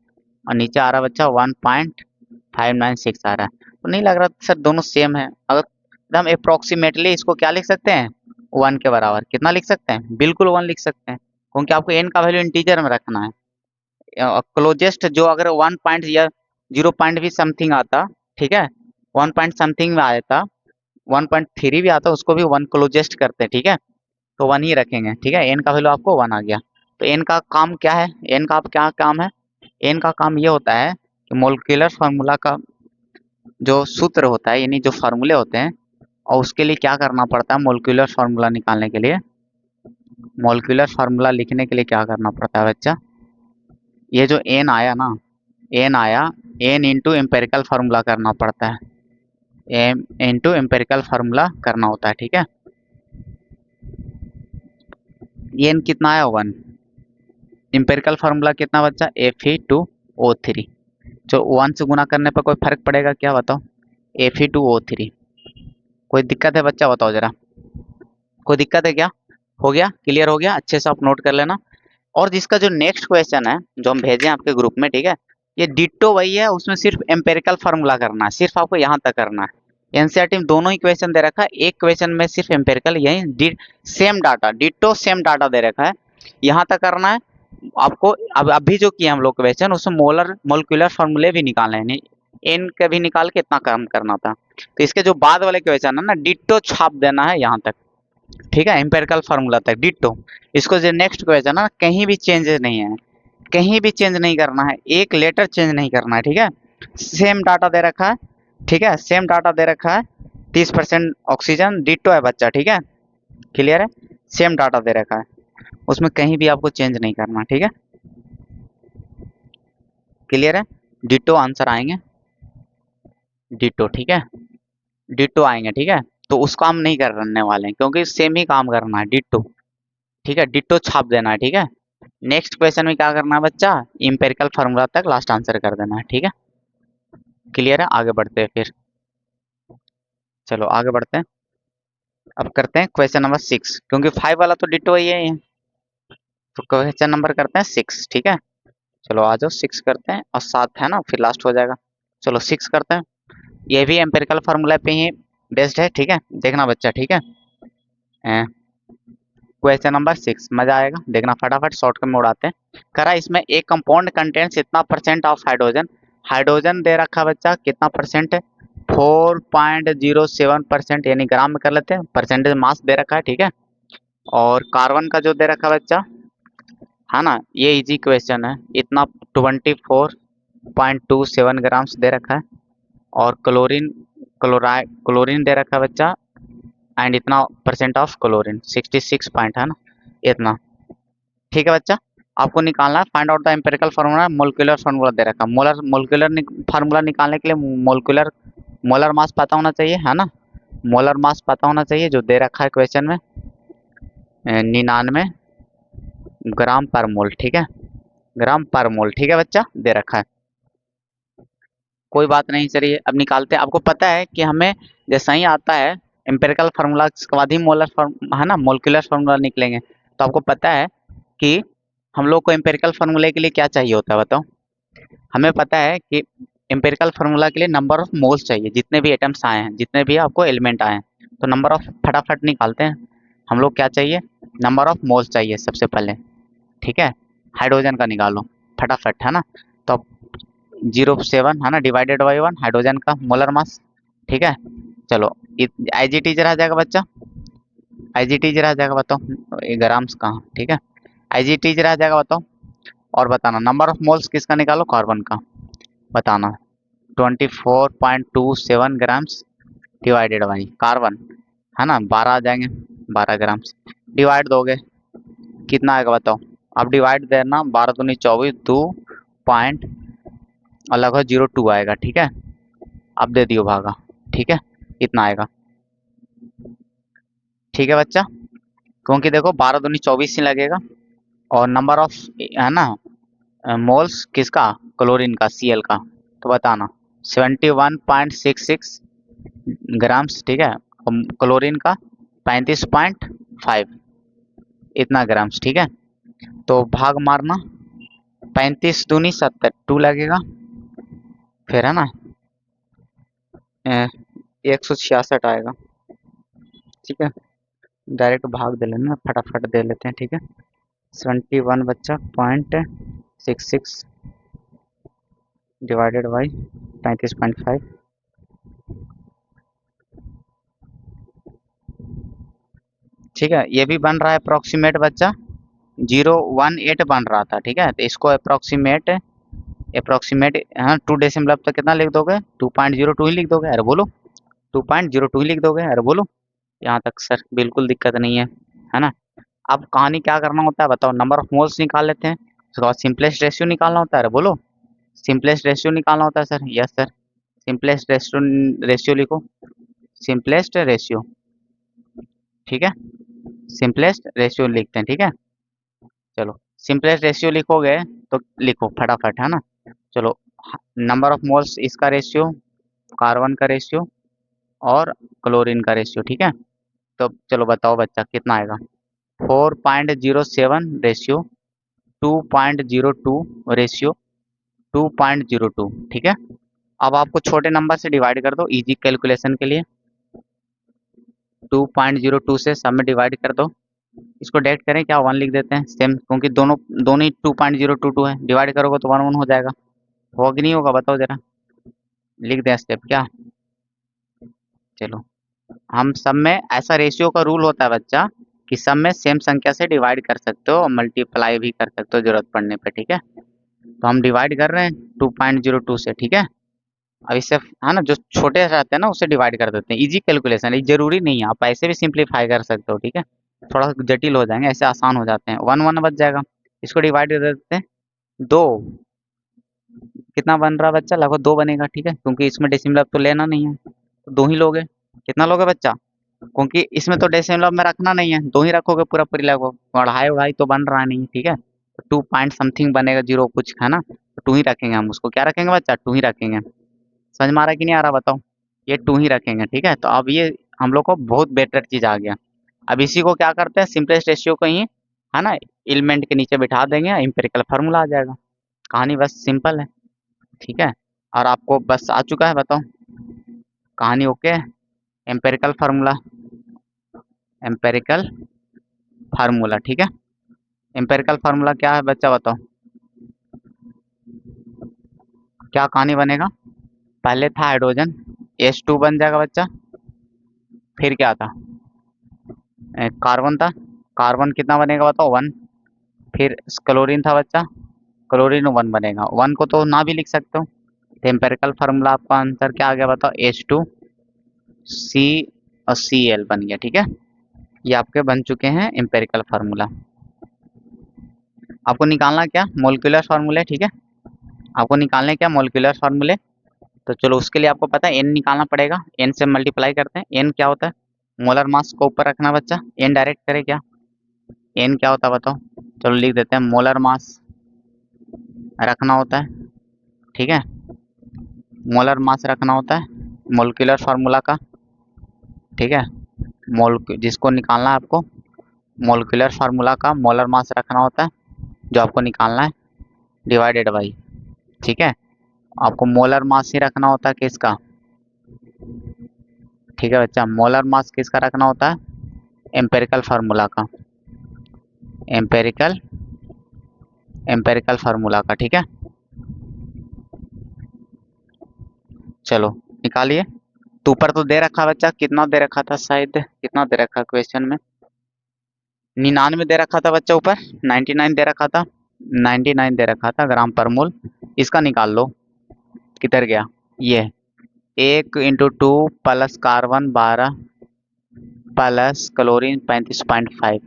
और नीचे आ रहा बच्चा 1.596 आ रहा है, तो नहीं लग रहा सर दोनों सेम है, अगर एकदम अप्रोक्सीमेटली इसको क्या लिख सकते हैं, 1 के बराबर, कितना लिख सकते हैं, बिल्कुल 1 लिख सकते हैं, क्योंकि आपको एन का वैल्यू इंटीजर में रखना है, क्लोजेस्ट जो अगर 1 पॉइंट या 0 पॉइंट भी समथिंग आता, ठीक है, 1 पॉइंट समथिंग में आया था, 1.3 भी आता उसको भी 1 क्लोजेस्ट करते हैं, ठीक है, तो 1 ही रखेंगे, ठीक है, एन का वैल्यू आपको 1 आ गया, तो एन का काम क्या है, एन का आप क्या काम है, एन का काम ये होता है कि मोलिकुलर फार्मूला का जो सूत्र होता है, यानी जो फार्मूले होते हैं, और उसके लिए क्या करना पड़ता है, मोलिकुलर फार्मूला निकालने के लिए, मोलिकुलर फार्मूला लिखने के लिए क्या करना पड़ता है बच्चा, ये जो एन आया ना, एन आया, एन इंटू एम्पेरिकल फार्मूला करना पड़ता है, एम इंटू एम्पेरिकल फार्मूला करना होता है, ठीक है, एन कितना आया 1, एम्पेरिकल फार्मूला कितना बच्चा Fe2O3, जो 1 से गुना करने पर कोई फर्क पड़ेगा क्या बताओ, Fe2O3, कोई दिक्कत है बच्चा बताओ जरा, कोई दिक्कत है क्या, हो गया, क्लियर हो गया, अच्छे से आप नोट कर लेना। और जिसका जो नेक्स्ट क्वेश्चन है जो हम भेजे आपके ग्रुप में, ठीक है, ये डिट्टो वही है, उसमें सिर्फ एम्पेरिकल फार्मूला करना है, सिर्फ आपको यहाँ तक करना है, एनसीईआरटी में दोनों ही क्वेश्चन दे रखा है, एक क्वेश्चन में सिर्फ एम्पेरिकल, यही same data, ditto same data दे रखा है, यहाँ तक करना है आपको। अब अभी जो किया हम लोग क्वेश्चन, उसमें मोलर मोलिकुलर फार्मूले भी निकालने हैं, एन का भी निकाल के इतना काम करना था, तो इसके जो बाद वाले क्वेश्चन है ना, डिट्टो छाप देना है यहाँ तक, ठीक है, एम्पेरिकल फार्मूला तक डिट्टो, इसको जो नेक्स्ट क्वेश्चन है ना, कहीं भी चेंजेस नहीं है, कहीं भी चेंज नहीं करना है, एक लेटर चेंज नहीं करना है, ठीक है, सेम डाटा दे रखा है, ठीक है, सेम डाटा दे रखा है, 30% ऑक्सीजन डिट्टो है बच्चा, ठीक है, क्लियर है, सेम डाटा दे रखा है, उसमें कहीं भी आपको चेंज नहीं करना, ठीक है, क्लियर है, डिट्टो आंसर आएंगे, डिट्टो, ठीक है, डिट्टो आएंगे, ठीक है, तो उसको हम नहीं करने वाले हैं, क्योंकि सेम ही काम करना है, डिट्टो, ठीक है, डिट्टो छाप देना है, ठीक है, नेक्स्ट क्वेश्चन में क्या करना है बच्चा, इंपेरिकल फार्मूला तक लास्ट आंसर कर देना है, ठीक है, क्लियर है, आगे बढ़ते हैं फिर, चलो आगे बढ़ते हैं, अब करते हैं क्वेश्चन नंबर 6, क्योंकि 5 वाला तो डिट्टो ही है, तो क्वेश्चन नंबर करते हैं 6, ठीक है, चलो आ जाओ 6 करते हैं, और 7 है ना, फिर लास्ट हो जाएगा, चलो 6 करते हैं, ये भी एम्पेरिकल फार्मूला पे ही बेस्ड है, ठीक है, देखना बच्चा, ठीक है, क्वेश्चन नंबर 6 मजा आएगा, देखना फटाफट शॉर्टकट में उड़ाते हैं, करा इसमें एक कंपाउंड कंटेंट्स इतना परसेंट ऑफ हाइड्रोजन, हाइड्रोजन दे रखा बच्चा कितना परसेंट है, 4.07%, यानी ग्राम में कर लेते हैं, परसेंटेज मास दे रखा है, ठीक है, और कार्बन का जो दे रखा बच्चा, है ना, ये इजी क्वेश्चन है, इतना 24.27 ग्राम्स दे रखा है, और क्लोरीन, क्लोराइड क्लोरीन दे रखा है बच्चा एंड इतना परसेंट ऑफ क्लोरीन 66 पॉइंट है ना, इतना। ठीक है बच्चा, आपको निकालना है find out the empirical formula. Molecular formula दे रखा है, मोलिकुलर फार्मूला निकालने के लिए मोलिकुलर मोलर मास पता होना चाहिए, है ना। मोलर मास पता होना चाहिए जो दे रखा है क्वेश्चन में, 99 ग्राम पर मोल। ठीक है, ग्राम पर मोल। ठीक है बच्चा, दे रखा है, कोई बात नहीं। चलिए अब निकालते हैं। आपको पता है कि हमें जैसा ही आता है एम्पिरिकल फार्मूला, उसके बाद ही मोलर फार्म है ना, मोलिकुलर फार्मूला निकलेंगे। तो आपको पता है कि हम लोग को एम्पिरिकल फार्मूले के लिए क्या चाहिए होता है, बताओ। हमें पता है कि एम्पिरिकल फार्मूला के लिए नंबर ऑफ मोल्स चाहिए, जितने भी एटम्स आए हैं, जितने भी आपको एलिमेंट आए हैं। तो नंबर ऑफ फटाफट निकालते हैं। हम लोग क्या चाहिए, नंबर ऑफ मोल्स चाहिए सबसे पहले। ठीक है, हाइड्रोजन का निकालो फटाफट, है ना। तो 07 है ना, डिवाइडेड बाई 1 हाइड्रोजन का मोलर मास। ठीक है, चलो आईजीटी जरा आ जाएगा बच्चा, आईजीटी जरा आ जाएगा, बताओ ग्राम्स कहाँ। ठीक है, आईजीटी जरा आ जाएगा, बताओ। और बताना नंबर ऑफ मोल्स किसका निकालो, कार्बन का बताना। 24.27 ग्राम्स डिवाइडेड बाई कार्बन, है ना, 12 आ जाएंगे, 12 ग्राम्स। डिवाइड दोगे कितना आएगा बताओ। अब डिवाइड देना, 12 दूनी 24, 2 और लगभग 02 आएगा। ठीक है, अब दे दियो भागा। ठीक है, इतना आएगा। ठीक है बच्चा, क्योंकि देखो 12 दूनी 24 ही लगेगा, और नंबर ऑफ है ना मोल्स किसका, क्लोरीन का, सीएल का। तो बताना 71.66 ग्राम्स। ठीक है, और क्लोरीन का 35.5, इतना ग्राम्स। ठीक है, तो भाग मारना, 35 दूनी 70, 2 लगेगा, फिर है ना 166 आएगा। ठीक है, डायरेक्ट भाग दे लेना, फटाफट दे लेते हैं। ठीक है, 71 बच्चा 0.66 डिवाइडेड बाई 35.5। ठीक है, ये भी बन रहा है अप्रोक्सीमेट बच्चा, 018 बन रहा था। ठीक है, तो इसको अप्रोक्सीमेट हाँ 2 डेसिमल तक कितना लिख दोगे, 2.02 ही लिख दोगे। अरे बोलो 2.02 ही लिख दोगे, अरे बोलो। यहाँ तक सर बिल्कुल दिक्कत नहीं है ना। अब कहानी क्या करना होता है बताओ, नंबर ऑफ मोल्स निकाल लेते हैं, उसके बाद सिंपलेस्ट रेशियो निकालना होता है। अरे बोलो, सिंपलेस्ट रेशियो निकालना होता है sir. Yes sir, simplest ratio लिखो, सिंपलेस्ट रेशियो। ठीक है, सिंपलेस्ट रेशियो लिखते हैं। ठीक है, चलो सिंपलेस्ट रेशियो लिखोगे तो लिखो फटाफट, है ना। चलो, नंबर ऑफ मोल्स इसका रेशियो, कार्बन का रेशियो, और क्लोरीन का रेशियो। ठीक है, तो चलो बताओ बच्चा कितना आएगा, 4.07 रेशियो, 2.02 रेशियो, 2.02। ठीक है, अब आपको छोटे नंबर से डिवाइड कर दो इजी कैलकुलेशन के लिए, 2.02 से सब में डिवाइड कर दो। इसको डायरेक्ट करें क्या, 1 लिख देते हैं सेम, क्योंकि दोनों दोनों ही 2.022 है, डिवाइड करोगे तो 1 1 हो जाएगा। होगा कि नहीं होगा बताओ जरा, लिख दें स्टेप क्या। चलो, हम सब में ऐसा रेशियो का रूल होता है बच्चा कि सब में सेम संख्या से डिवाइड कर सकते हो और मल्टीप्लाई भी कर सकते हो जरूरत पड़ने पे। ठीक है, तो हम डिवाइड कर रहे हैं 2.02 से। ठीक है, अब इससे है ना जो छोटे रहते हैं ना उसे डिवाइड कर देते हैं, इजी कैलकुलेशन है, जरूरी नहीं है, आप ऐसे भी सिंप्लीफाई कर सकते हो। ठीक है, थोड़ा जटिल हो जाएंगे, ऐसे आसान हो जाते हैं। 1 1 बच जाएगा, इसको डिवाइड कर देते हैं, 2 कितना बन रहा है बच्चा, लगभग 2 बनेगा। ठीक है, क्योंकि इसमें डेसिमल तो लेना नहीं है, तो 2 ही लोगे। कितना लोगे बच्चा, क्योंकि इसमें तो डेसिमल में रखना नहीं है, 2 ही रखोगे पूरा पूरी, लगभग बढ़ाई उढ़ाई तो बन रहा नहीं। ठीक है, 2 पॉइंट समथिंग बनेगा, 0 कुछ, है ना। तो 2 ही रखेंगे हम उसको, क्या रखेंगे बच्चा, 2 ही रखेंगे। समझ में आ रहा है कि नहीं आ रहा बताओ, ये 2 ही रखेंगे। ठीक है, तो अब ये हम लोग को बहुत बेटर चीज आ गया। अब इसी को क्या करते हैं, सिंपलेस्ट रेशियो को ही है ना एलिमेंट के नीचे बिठा देंगे, एम्पिरिकल फार्मूला आ जाएगा। कहानी बस सिंपल है। ठीक है, और आपको बस आ चुका है, बताओ कहानी ओके है। Empirical formula, empirical formula. ठीक है, एम्पेरिकल फार्मूला क्या है बच्चा बताओ, क्या कहानी बनेगा। पहले था हाइड्रोजन, H2 बन जाएगा बच्चा, फिर क्या था, कार्बन था, कार्बन कितना बनेगा बताओ, 1। फिर क्लोरीन था बच्चा, क्लोरीन 1 बनेगा, 1 को तो ना भी लिख सकते हो। तो एम्पेरिकल फार्मूला आपका आंसर क्या आ गया बताओ, H2 C और Cl बन गया। ठीक है, ये आपके बन चुके हैं एम्पेरिकल फार्मूला। आपको निकालना क्या, मोलिकुलर फार्मूले। ठीक है, आपको निकालने क्या मोलिकुलर फार्मूले। तो चलो उसके लिए आपको पता है एन निकालना पड़ेगा, एन से मल्टीप्लाई करते हैं। एन क्या होता है, मोलर मास को ऊपर रखना बच्चा, एन डायरेक्ट करे क्या, एन क्या होता है बताओ। चलो लिख देते हैं, मोलर मास रखना होता है। ठीक है, मोलर मास रखना होता है मोलिकुलर फार्मूला का। ठीक है, मोल जिसको निकालना है आपको, मोलिकुलर फार्मूला का मोलर मास रखना होता है, जो आपको निकालना है, डिवाइडेड बाई। ठीक है, आपको मोलर मास ही रखना होता है किसका। ठीक है बच्चा, मोलर मास किसका रखना होता है, एम्पेरिकल फार्मूला का, एम्पेरिकल एम्पेरिकल फार्मूला का। ठीक है, चलो निकालिए। तो ऊपर तो दे रखा बच्चा, कितना दे रखा था, शायद कितना दे रखा क्वेश्चन में, 99 दे रखा था बच्चा, ऊपर 99 दे रखा था, 99 दे रखा था ग्राम पर मोल। इसका निकाल लो, किधर गया ये, 1 × 2 प्लस कार्बन 12 प्लस क्लोरीन 35.5।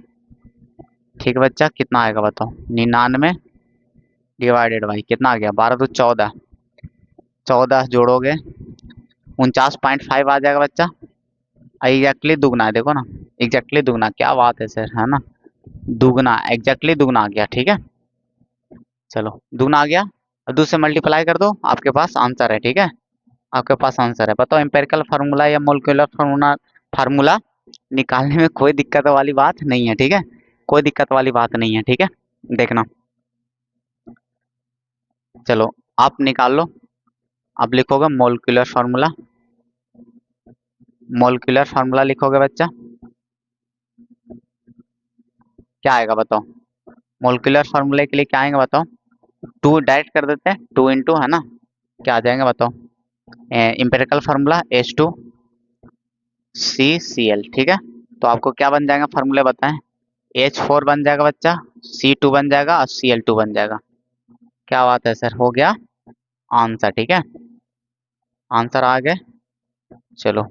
ठीक है बच्चा, कितना आएगा बताओ, 99 डिवाइडेड बाई कितना आ गया, 12 तो 14, 14 जोड़ोगे 49.5 आ जाएगा बच्चा। एग्जैक्टली दुगना है, देखो ना, एग्जैक्टली दुगना, क्या बात है सर, है ना, दुगना, एग्जैक्टली दुगना आ गया। ठीक है, चलो दुगना आ गया, अब 2 से मल्टीप्लाई कर दो, आपके पास आंसर है। ठीक है, आपके पास आंसर है। बताओ एम्पेरिकल फार्मूला या मोलिकुलर फार्मूला, फार्मूला निकालने में कोई दिक्कत वाली बात नहीं है। ठीक है, कोई दिक्कत वाली बात नहीं है। ठीक है, देखना, चलो आप निकाल लो। आप लिखोगे मोलिकुलर फार्मूला, मोलिकुलर फार्मूला लिखोगे बच्चा, क्या आएगा बताओ, मोलिकुलर फार्मूले के लिए क्या आएगा बताओ, 2 डायरेक्ट कर देते हैं, 2 इंटू, है ना, क्या आ जाएंगे बताओ, एम्पेरिकल फार्मूला H2CCl। ठीक है, तो आपको क्या बन जाएगा फार्मूले बताएं, H4 बन जाएगा बच्चा, C2 बन जाएगा और Cl2 बन जाएगा। क्या बात है सर, हो गया आंसर। ठीक है, आंसर आ गए, चलो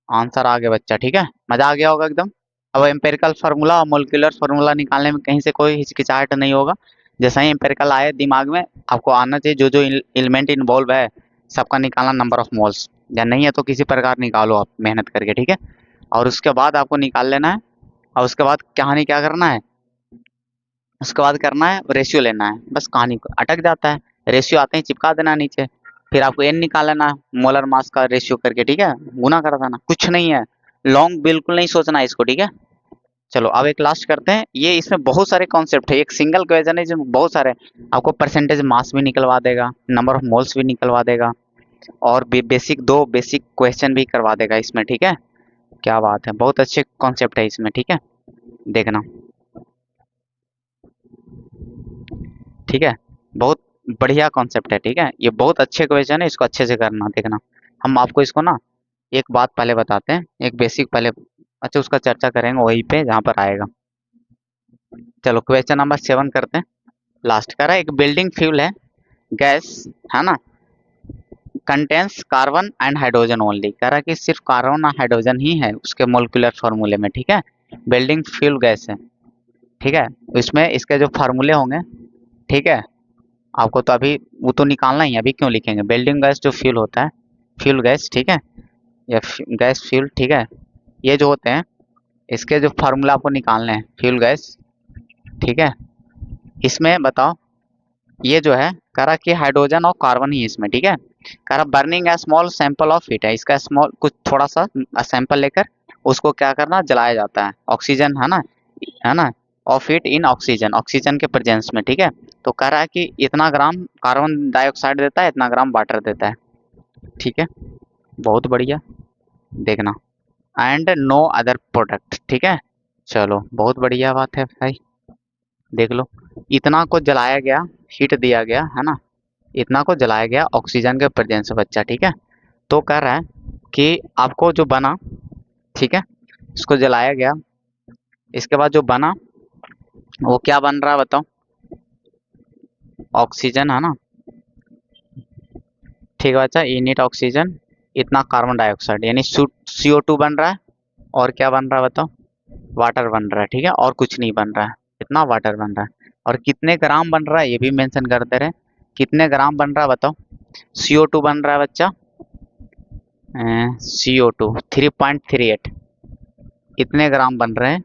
आंसर आ गया बच्चा। ठीक है, मजा आ गया होगा एकदम। अब एम्पेरिकल फार्मूला और मोलिकुलर फार्मूला निकालने में कहीं से कोई हिचकिचाहट नहीं होगा। जैसा ही एम्पेरिकल आए दिमाग में, आपको आना चाहिए जो जो एलिमेंट इन्वॉल्व है सबका निकालना, नंबर ऑफ मोल्स, या नहीं है तो किसी प्रकार निकालो आप मेहनत करके। ठीक है, और उसके बाद आपको निकाल लेना है, और उसके बाद कहानी क्या करना है, उसके बाद करना है रेशियो लेना है, बस कहानी अटक जाता है, रेशियो आते ही चिपका देना है नीचे, फिर आपको एन निकालना है मोलर मास का रेशियो करके। ठीक है, गुना कर देना, कुछ नहीं है, लॉन्ग बिल्कुल नहीं सोचना है इसको। ठीक है, चलो अब एक लास्ट करते हैं, ये इसमें बहुत सारे कॉन्सेप्ट है, एक सिंगल क्वेश्चन है जिसमें बहुत सारे, आपको परसेंटेज मास भी निकलवा देगा, नंबर ऑफ मोल्स भी निकलवा देगा, और बेसिक 2 बेसिक क्वेश्चन भी करवा देगा इसमें। ठीक है, क्या बात है, बहुत अच्छे कॉन्सेप्ट है इसमें। ठीक है, देखना, ठीक है, बहुत बढ़िया कॉन्सेप्ट है। ठीक है, ये बहुत अच्छे क्वेश्चन है, इसको अच्छे से करना, देखना। हम आपको इसको ना एक बात पहले बताते हैं, एक बेसिक पहले, अच्छा उसका चर्चा करेंगे वहीं पे जहाँ पर आएगा। चलो क्वेश्चन नंबर 7 करते हैं, लास्ट का रहा, एक बिल्डिंग फ्यूल है, गैस, है ना, contains carbon and hydrogen only, कह रहा है कि सिर्फ कार्बन और हाइड्रोजन ही है उसके मोलिकुलर फार्मूले में। ठीक है, बिल्डिंग फ्यूल गैस है। ठीक है, इसमें इसके जो फार्मूले होंगे, ठीक है, आपको तो अभी वो तो निकालना ही है, अभी क्यों लिखेंगे, बिल्डिंग गैस जो फ्यूल होता है, फ्यूल गैस, ठीक है, या गैस फ्यूल, ठीक है, ये जो होते हैं इसके जो फार्मूला आपको निकालने हैं फ्यूल गैस। ठीक है, इसमें बताओ, ये जो है कह रहा कि हाइड्रोजन और कार्बन ही इसमें। ठीक है, कह रहा burning A small sample of heat है, इसका स्मॉल कुछ थोड़ा सा सैंपल लेकर उसको क्या करना, जलाया जाता है, ऑक्सीजन, है ना, of heat in oxygen, oxygen के प्रेजेंस में। ठीक है, तो कह रहा है कि इतना ग्राम कार्बन डाइऑक्साइड देता है, इतना ग्राम वाटर देता है। ठीक है, बहुत बढ़िया, देखना, एंड नो अदर प्रोडक्ट। ठीक है, चलो बहुत बढ़िया बात है भाई, देख लो, इतना को जलाया गया, हीट दिया गया, है ना, इतना को जलाया गया ऑक्सीजन के प्रेजेंस से बच्चा। ठीक है, तो कह रहा है कि आपको जो बना, ठीक है, इसको जलाया गया, इसके बाद जो बना वो क्या बन रहा है बताओ, ऑक्सीजन, है ना, ठीक है बच्चा, इनिट ऑक्सीजन इतना कार्बन डाइऑक्साइड, यानी CO2 बन रहा है, और क्या बन रहा है बताओ, वाटर बन रहा है। ठीक है, और कुछ नहीं बन रहा है, इतना वाटर बन रहा है। और कितने ग्राम बन रहा है ये भी मेंशन करते रहे, कितने ग्राम बन रहा है बताओ। CO2 बन रहा है बच्चा, CO2 3.38, इतने ग्राम बन रहे हैं,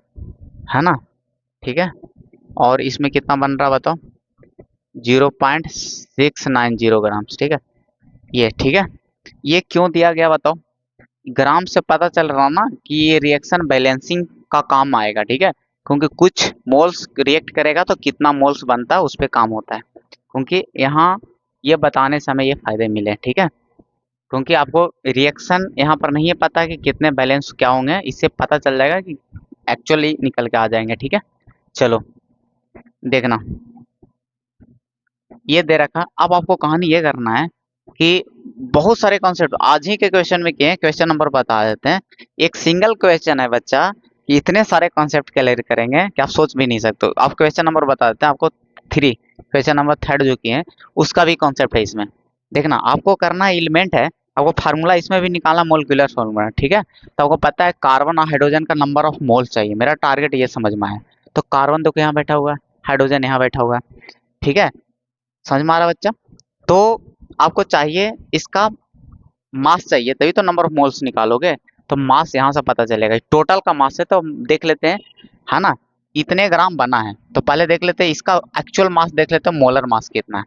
है ना। ठीक है, और इसमें कितना बन रहा है बताओ, 0.690 ग्राम। ठीक है, ये ठीक है। ये क्यों दिया गया बताओ, ग्राम से पता चल रहा ना कि ये रिएक्शन बैलेंसिंग का काम आएगा। ठीक है, क्योंकि कुछ मोल्स रिएक्ट करेगा तो कितना मोल्स बनता है उस पर काम होता है, क्योंकि यहाँ ये बताने से हमें ये फायदे मिले। ठीक है, क्योंकि आपको रिएक्शन यहाँ पर नहीं है पता कि कितने बैलेंस क्या होंगे, इससे पता चल जाएगा कि एक्चुअली निकल के आ जाएंगे। ठीक है, चलो देखना, ये दे रखा। अब आपको कहानी ये करना है कि बहुत सारे कॉन्सेप्ट आज ही के क्वेश्चन में किए हैं, क्वेश्चन नंबर बता देते हैं। एक सिंगल क्वेश्चन है बच्चा कि इतने सारे कॉन्सेप्ट क्लियर करेंगे कि आप सोच भी नहीं सकते। आप क्वेश्चन नंबर बता देते हैं आपको, 3, क्वेश्चन नंबर 3 जो किए हैं उसका भी कॉन्सेप्ट है इसमें। देखना, आपको करना एलिमेंट है, आपको फार्मूला इसमें भी निकालना, मोलिकुलर फार्मूला। ठीक है, तो आपको पता है कार्बन और हाइड्रोजन का नंबर ऑफ मोल चाहिए, मेरा टारगेट ये समझ में आया। तो कार्बन देखो यहाँ बैठा हुआ है, हाइड्रोजन यहाँ बैठा हुआ है। ठीक है, समझ में आ रहा बच्चा। तो आपको चाहिए इसका मास चाहिए, तभी तो नंबर ऑफ मोल्स निकालोगे। तो मास यहाँ से पता चलेगा, टोटल का मास है तो देख लेते हैं, है ना। इतने ग्राम बना है तो पहले देख लेते हैं इसका एक्चुअल मास, देख लेते हैं मोलर मास कितना है।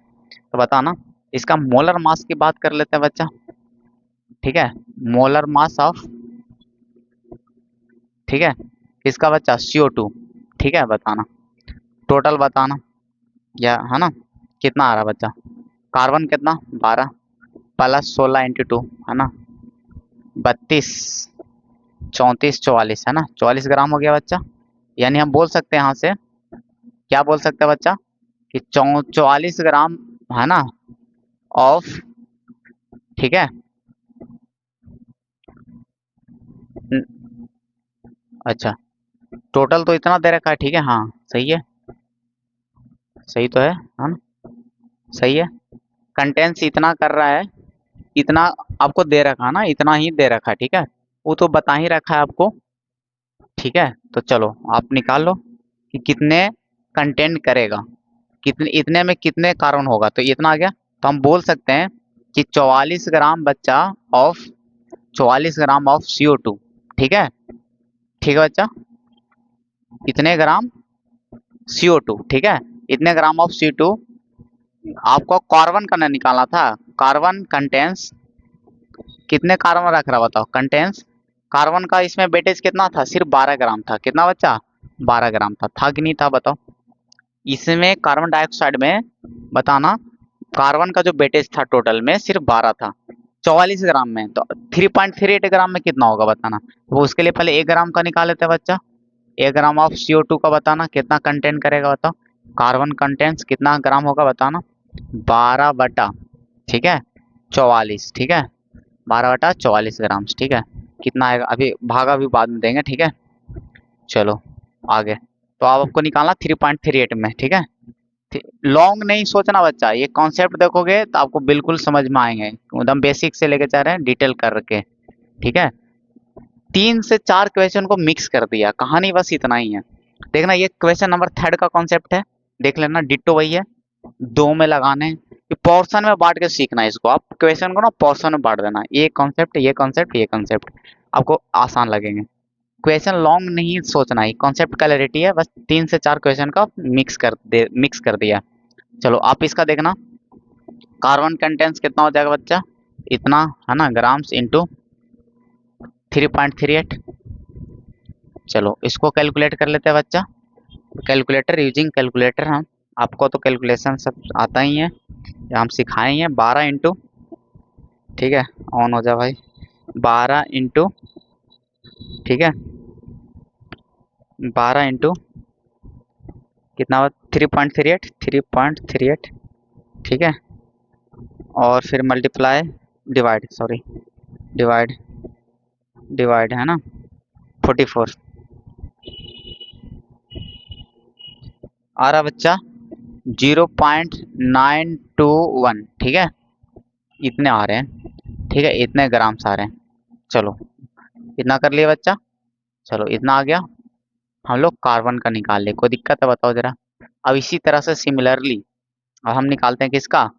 तो बताना, इसका मोलर मास की बात कर लेते हैं बच्चा। ठीक है, मोलर मास ऑफ, ठीक है, इसका बच्चा CO2। ठीक है, बताना टोटल, बताना या, है ना, कितना आ रहा बच्चा। कार्बन कितना, 12 प्लस 16 × 2, है ना, 32, 34, 44, है ना, 44 ग्राम हो गया बच्चा। यानी हम बोल सकते हैं यहाँ से, क्या बोल सकते हैं बच्चा, कि 44 ग्राम, है ना, ऑफ, ठीक है। अच्छा, टोटल तो इतना दे रखा है। ठीक है, हाँ सही है, सही तो है ना, सही है। कंटेंस इतना कर रहा है, इतना आपको दे रखा है ना, इतना ही दे रखा है। ठीक है, वो तो बता ही रखा है आपको। ठीक है, तो चलो आप निकाल लो कि कितने कंटेंट करेगा, कितने, इतने में कितने कार्बन होगा, तो इतना आ गया। तो हम बोल सकते हैं कि 44 ग्राम बच्चा ऑफ, 44 ग्राम ऑफ CO2। ठीक है, ठीक है बच्चा, इतने ग्राम CO2। ठीक है, इतने ग्राम ऑफ CO2। आपको कार्बन का ना निकालना था, कार्बन कंटेंस, कितने कार्बन रख रहा बताओ, कंटेंस कार्बन का इसमें वेटेज कितना था, सिर्फ 12 ग्राम था। कितना बच्चा, 12 ग्राम था कि नहीं था बताओ। इसमें कार्बन डाइऑक्साइड में बताना, कार्बन का जो वेटेज था टोटल में सिर्फ 12 था, 44 ग्राम में। तो 3.38 ग्राम में कितना होगा बताना। वो उसके लिए पहले 1 ग्राम का निकाल लेते हैं बच्चा। 1 ग्राम ऑफ CO2 का बताना कितना कंटेंट करेगा बताओ, कार्बन कंटेंट्स कितना ग्राम होगा बताना, 12 बटा, ठीक है, 44। ठीक है, 12 बटा 44 ग्राम। ठीक है, कितना आएगा, अभी भागा भी बाद में देंगे। ठीक है, चलो आगे। तो आप आपको निकालना 3.38 में। ठीक है, लॉन्ग नहीं सोचना बच्चा, ये कॉन्सेप्ट देखोगे तो आपको बिल्कुल समझ में आएंगे, एकदम बेसिक से लेके जा रहे हैं डिटेल करके। ठीक है, 3 से 4 क्वेश्चन को मिक्स कर दिया, कहानी बस इतना ही है। देखना, ये क्वेश्चन नंबर 3 का कॉन्सेप्ट है, देख लेना, डिट्टो वही है, 2 में लगाने, ये पोर्शन में बांट के सीखना है इसको। आप क्वेश्चन को ना पोर्शन में बांट देना, ये कॉन्सेप्ट, ये कॉन्सेप्ट, ये कॉन्सेप्ट, आपको आसान लगेंगे। क्वेश्चन लॉन्ग नहीं सोचना है, कॉन्सेप्ट क्लैरिटी है, बस 3 से 4 क्वेश्चन का मिक्स कर दिया। चलो आप इसका देखना, कार्बन कंटेंट्स कितना हो जाएगा बच्चा, इतना, है ना, ग्राम्स इंटू 3.38। चलो इसको कैलकुलेट कर लेते हैं बच्चा, कैलकुलेटर, यूजिंग कैलकुलेटर। हम, आपको तो कैलकुलेशन सब आता ही है, हम सिखाए ही हैं। 12 इंटू, ठीक है, ऑन हो जा भाई, 12 इंटू, ठीक है, 12 इंटू कितना, 3.38, 3.38, ठीक है, और फिर multiply, divide, sorry, divide, divide, है ना, 44 आ रहा बच्चा, 0.921। ठीक है, इतने आ रहे हैं। ठीक है, इतने ग्राम्स आ रहे हैं। चलो इतना कर लिया बच्चा। चलो इतना आ गया। हम लोग कार्बन का निकाल ले, कोई दिक्कत है बताओ जरा। अब इसी तरह से सिमिलरली अब हम निकालते हैं किसका,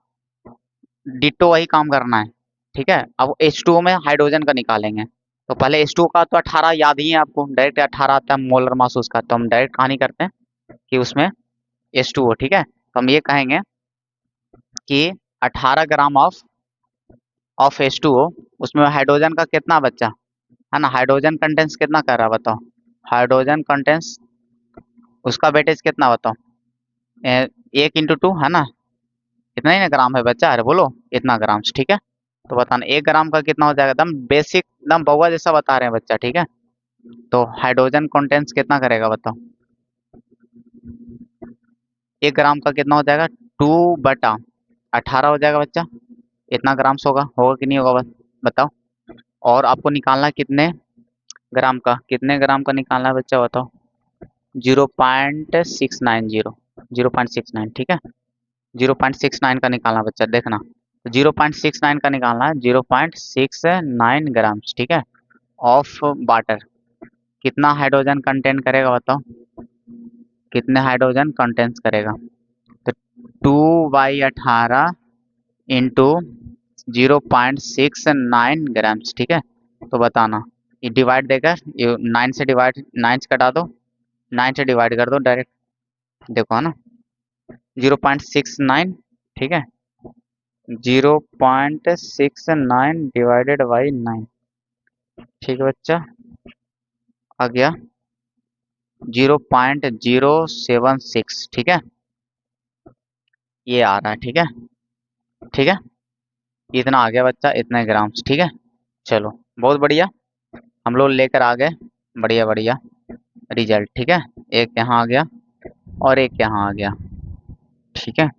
डिट्टो वही काम करना है। ठीक है, अब H2O में हाइड्रोजन का निकालेंगे। तो पहले H2O का तो 18 याद ही है आपको, डायरेक्ट 18 आता है मोलर मास उसका। तो हम डायरेक्ट कहानी करते हैं कि उसमें H2O, ठीक है, तो हम ये कहेंगे कि 18 ग्राम ऑफ H2O, उसमें हाइड्रोजन का कितना बच्चा है ना, हाइड्रोजन कंटेंस कितना कर रहा है बताओ, हाइड्रोजन कंटेंस उसका वेटेज कितना बताओ, 1 × 2 है ना, इतना ही ना ग्राम है बच्चा, अरे बोलो इतना ग्राम, ठीक है। तो बताना 1 ग्राम का कितना हो जाएगा, एकदम बेसिक एकदम बउआ जैसा बता रहे हैं बच्चा, ठीक है। तो हाइड्रोजन कंटेंस कितना करेगा बताओ, 1 ग्राम का कितना हो जाएगा, 2/18 हो जाएगा बच्चा। इतना ग्राम्स होगा, होगा कि नहीं होगा बस बताओ। और आपको निकालना है कितने ग्राम का, कितने ग्राम का निकालना है बच्चा बताओ, 0.690, 0.69, ठीक है। 0.69 का निकालना बच्चा, देखना 0.69 का निकालना है, 0.69 ग्राम्स, ठीक है, ऑफ वाटर। कितना हाइड्रोजन कंटेंट करेगा बताओ, कितने हाइड्रोजन कंटेंट करेगा, तो 2/18 इंटू 0.69 ग्राम्स, ठीक है। तो बताना ये डिवाइड देकर, ये 9 से डिवाइड, 9 से कटा दो, 9 से डिवाइड कर दो डायरेक्ट, देखो है ना 0.69, ठीक है, 0.69 डिवाइडेड बाई 9, ठीक है बच्चा, आ गया 0.076, ठीक है, ये आ रहा है, ठीक है, ठीक है, इतना आ गया बच्चा, इतने ग्राम्स, ठीक है। चलो बहुत बढ़िया, हम लोग लेकर आ गए, बढ़िया बढ़िया रिजल्ट, ठीक है। एक यहाँ आ गया और एक यहाँ आ गया, ठीक है।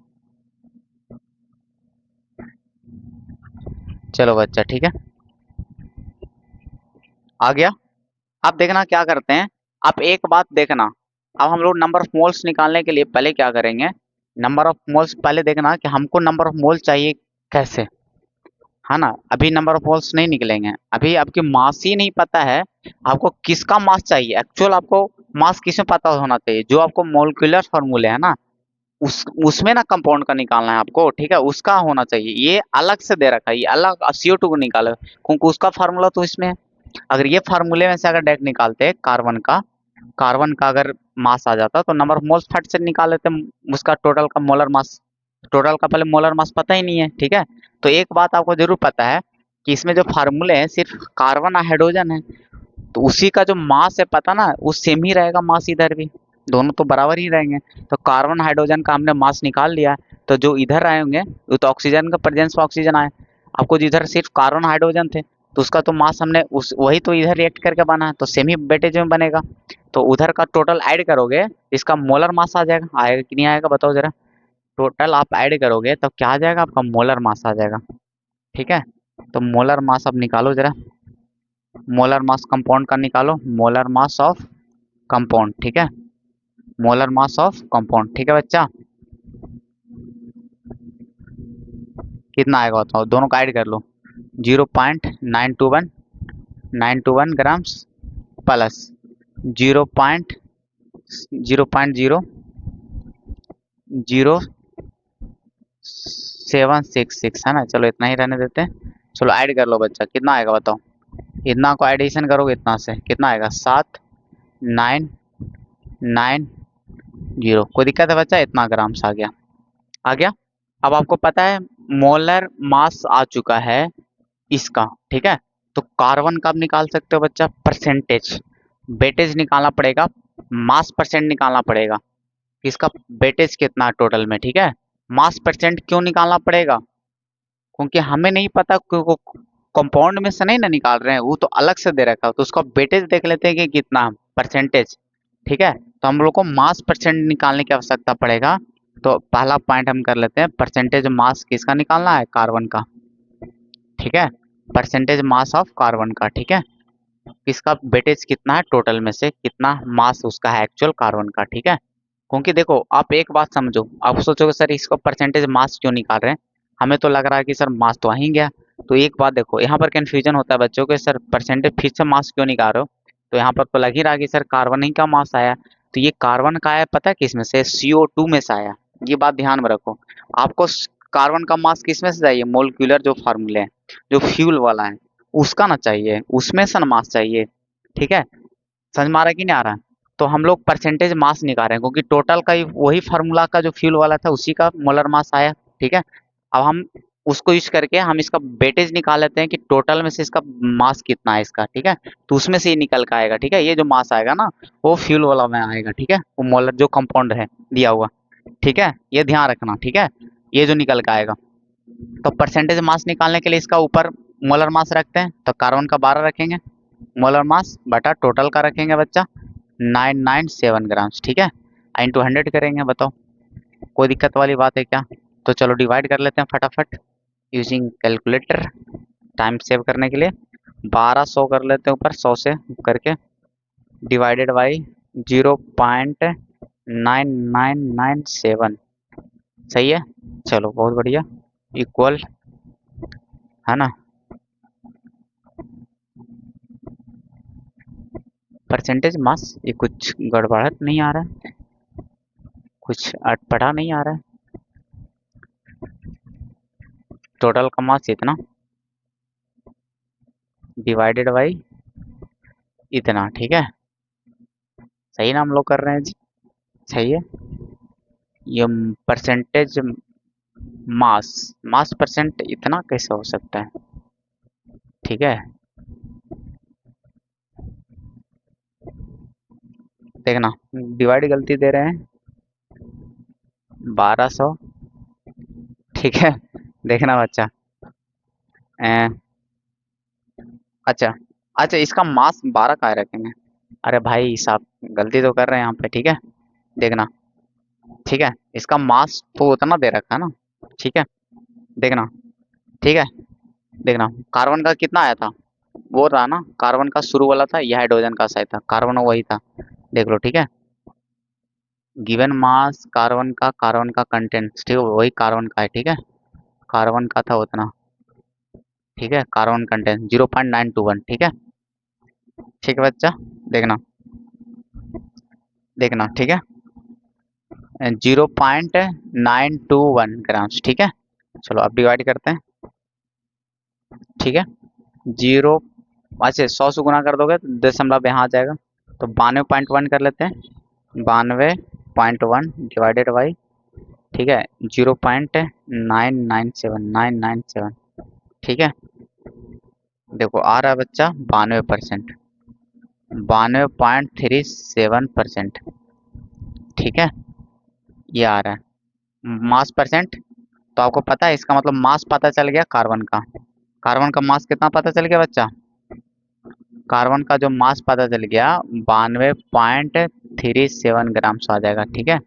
चलो बच्चा ठीक है, आ गया। अब देखना क्या करते हैं, आप एक बात देखना, अब हम लोग नंबर ऑफ मोल्स निकालने के लिए पहले क्या करेंगे, नंबर ऑफ मोल्स पहले देखना कि हमको नंबर ऑफ मोल चाहिए कैसे, है ना। अभी नंबर ऑफ मोल्स नहीं निकलेंगे, अभी आपकी मास ही नहीं पता है, आपको किसका मास चाहिए, एक्चुअल आपको मास किसमें पता होना चाहिए, जो आपको मोलिकुलर फॉर्मूले है ना, उसमें ना कंपाउंड का निकालना है आपको, ठीक है, उसका होना चाहिए। ये अलग से दे रखा है, ये अलग CO2 को निकालो, क्योंकि उसका फार्मूला तो इसमें है। अगर ये फार्मूले में से अगर डायरेक्ट निकालते कार्बन का अगर मास आ जाता तो नंबर ऑफ मोल्स फट से निकाल लेते, उसका टोटल का मोलर मास, टोटल का पहले मोलर मास पता ही नहीं है, ठीक है। तो एक बात आपको जरूर पता है कि इसमें जो फार्मूले हैं सिर्फ कार्बन और हाइड्रोजन है, तो उसी का जो मास है पता ना, वो सेम ही रहेगा मास इधर भी, दोनों तो बराबर ही रहेंगे। तो कार्बन हाइड्रोजन का हमने मास निकाल लिया, तो जो इधर आए होंगे वो तो ऑक्सीजन का प्रेजेंस में ऑक्सीजन आए, आपको जिधर सिर्फ कार्बन हाइड्रोजन थे तो उसका तो मास हमने उस वही तो इधर रिएक्ट करके बना है, तो सेम ही वेटेज में बनेगा। तो उधर का टोटल ऐड करोगे, इसका मोलर मास आ जाएगा, आएगा कि नहीं आएगा बताओ जरा, टोटल आप ऐड करोगे तब क्या आ जाएगा, आपका मोलर मास आ जाएगा, ठीक है। तो मोलर मास अब निकालो जरा, मोलर मास कंपाउंड का निकालो, मोलर मास ऑफ कंपाउंड, ठीक है, मोलर मास ऑफ कंपाउंड, ठीक है बच्चा, कितना आएगा बताओ, दोनों का ऐड कर लो, 0.921 ग्राम्स प्लस 0.00766 है ना, चलो इतना ही रहने देते हैं। चलो ऐड कर लो बच्चा, कितना आएगा बताओ, इतना को एडिशन करोगे इतना से कितना आएगा, 7990, कोई दिक्कत है बच्चा, इतना ग्राम्स आ गया, आ गया। अब आपको पता है मोलर मास आ चुका है इसका, ठीक है। तो कार्बन का आप निकाल सकते हो बच्चा, परसेंटेज वेटेज निकालना पड़ेगा, मास परसेंट निकालना पड़ेगा, इसका वेटेज कितना है टोटल में, ठीक है। मास परसेंट क्यों निकालना पड़ेगा, क्योंकि हमें नहीं पता, कंपाउंड में से नहीं ना निकाल रहे हैं, वो तो अलग से दे रखा है, तो उसका वेटेज देख लेते हैं कि कितना परसेंटेज, ठीक है। तो हम लोग को मास परसेंट निकालने की आवश्यकता पड़ेगा। तो पहला पॉइंट हम कर लेते हैं, परसेंटेज मास किसका निकालना है, कार्बन का, ठीक है, परसेंटेज मास ऑफ कार्बन का, ठीक है, इसका वेटेज कितना है टोटल में से, कितना मास उसका है एक्चुअल कार्बन का, ठीक है। क्योंकि देखो आप एक बात समझो, आप सोचोगे सर इसको परसेंटेज मास क्यों निकाल रहे हैं, हमें तो लग रहा है कि सर मास तो वहीं गया, तो एक बात देखो, यहाँ पर कंफ्यूजन होता है बच्चों के, सर परसेंटेज फिर से मास क्यों निकाल रहे हो। तो यहाँ पर तो लग ही रहा है कि सर कार्बन ही का मास आया। तो ये कार्बन का आया, पता है किस में से, CO2 में से आया। ये बात ध्यान में रखो। आपको कार्बन का मास किस में से चाहिए, मोलिक्यूलर जो फार्मूले हैं, जो फ्यूल वाला है उसका ना चाहिए, उसमें से ना मास चाहिए। ठीक है, समझ में आ रहा है कि नहीं आ रहा है। तो हम लोग परसेंटेज मास निकाल रहे हैं, क्योंकि टोटल का ही वही फार्मूला का जो फ्यूल वाला था उसी का मोलर मास आया। ठीक है, अब हम उसको यूज करके हम इसका वेटेज निकाल लेते हैं कि टोटल में से इसका मास कितना है इसका। ठीक है, तो उसमें से ये निकल के आएगा। ठीक है, ये जो मास आएगा ना वो फ्यूल वाला में आएगा। ठीक है, वो मोलर जो कंपाउंड है दिया हुआ। ठीक है, ये ध्यान रखना। ठीक है, ये जो निकल के आएगा। तो परसेंटेज मास निकालने के लिए इसका ऊपर मोलर मास रखते हैं, तो कार्बन का 12 रखेंगे, मोलर मास बटा टोटल का रखेंगे बच्चा 997 ग्राम्स। ठीक है, इंटू 100 करेंगे, बताओ कोई दिक्कत वाली बात है क्या। तो चलो डिवाइड कर लेते हैं फटाफट यूजिंग कैलकुलेटर, टाइम सेव करने के लिए। 1200 कर लेते हैं ऊपर 100 से करके, डिवाइडेड बाई 0.9997। सही है, चलो बहुत बढ़िया, इक्वल, है ना। परसेंटेज मास, ये कुछ गड़बड़ाहट नहीं आ रहा है, कुछ अटपटा नहीं आ रहा है। टोटल का मास इतना डिवाइडेड बाई इतना। ठीक है, सही ना हम लोग कर रहे हैं जी, सही है। ये परसेंटेज मास, मास परसेंट इतना कैसे हो सकता है। ठीक है, देखना डिवाइड गलती दे रहे हैं, 1200। ठीक है, देखना बच्चा, ए, अच्छा अच्छा, इसका मास 12 का रखेंगे। अरे भाई साहब गलती तो कर रहे हैं यहाँ पे। ठीक है, देखना, ठीक है, इसका मास तो उतना दे रखा है ना। ठीक है, देखना, ठीक है, देखना कार्बन का कितना आया था, वो रहा ना, कार्बन का शुरू वाला था, यह हाइड्रोजन का सही था, कार्बन वही था, देख लो। ठीक है, गिवन मास कार्बन का कंटेंट, ठीक है, वही कार्बन का है। ठीक है, कार्बन का था उतना। ठीक है, कार्बन कंटेंट 0.921। ठीक है, ठीक है बच्चा, देखना, देखना, ठीक है, 0.921 ग्राम्स। ठीक है, चलो अब डिवाइड करते हैं। ठीक है, जीरो, अच्छा 100 से गुना कर दोगे तो दशमलव यहाँ आ जाएगा, तो 92.1 कर लेते हैं, 92.1 डिवाइडेड बाई, ठीक है, 0.997997। ठीक है, देखो आ रहा है बच्चा 92%, 92.37%। ठीक है, ये आ रहा है मास परसेंट। तो आपको पता है इसका मतलब मास पता चल गया कार्बन का। कार्बन का मास कितना पता चल गया बच्चा, कार्बन का जो मास पता चल गया 92.37 ग्राम्स आ जाएगा। ठीक है,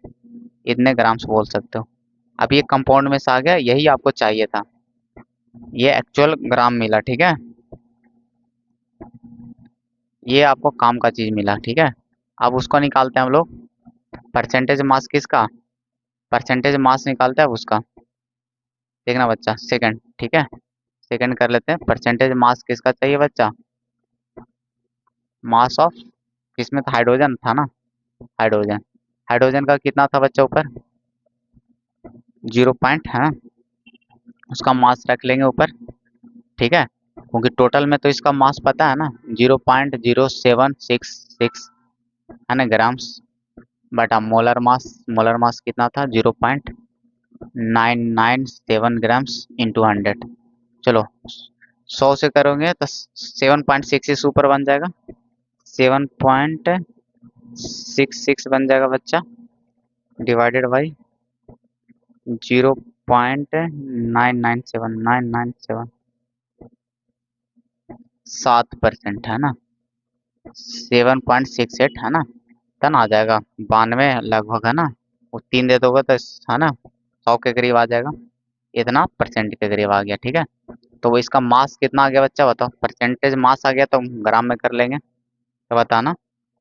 इतने ग्राम्स बोल सकते हो। अब ये कंपाउंड में से आ गया, यही आपको चाहिए था, ये एक्चुअल ग्राम मिला। ठीक है, ये आपको काम का चीज मिला। ठीक है, अब उसको निकालते हैं हम लोग, परसेंटेज मास किसका, परसेंटेज मास निकालते हैं अब उसका। देखना बच्चा सेकंड, ठीक है, सेकंड कर लेते हैं, परसेंटेज मास किसका चाहिए बच्चा, मास ऑफ, किसमें था, हाइड्रोजन था ना, हाइड्रोजन, हाइड्रोजन का कितना था बच्चा ऊपर, 0 पॉइंट है, उसका मास रख लेंगे ऊपर। ठीक है, क्योंकि टोटल में तो इसका मास पता है ना, 0.0766 है ना ग्राम्स, बटा मोलर मास कितना था, 0.997 ग्राम्स इंटू 100। चलो 100 से करोगे तो 7.66 ऊपर बन जाएगा, 7.66 बन जाएगा बच्चा, डिवाइडेड बाई 0.997997, 7% है ना, 7.68 है ना, टन आ जाएगा, 92 लगभग है ना, वो 3 दे दोगे तो है ना 100 के करीब आ जाएगा, इतना परसेंट के करीब आ गया। ठीक है, तो वो इसका मास कितना आ गया बच्चा बताओ, परसेंटेज मास आ गया तो ग्राम में कर लेंगे, तो बताना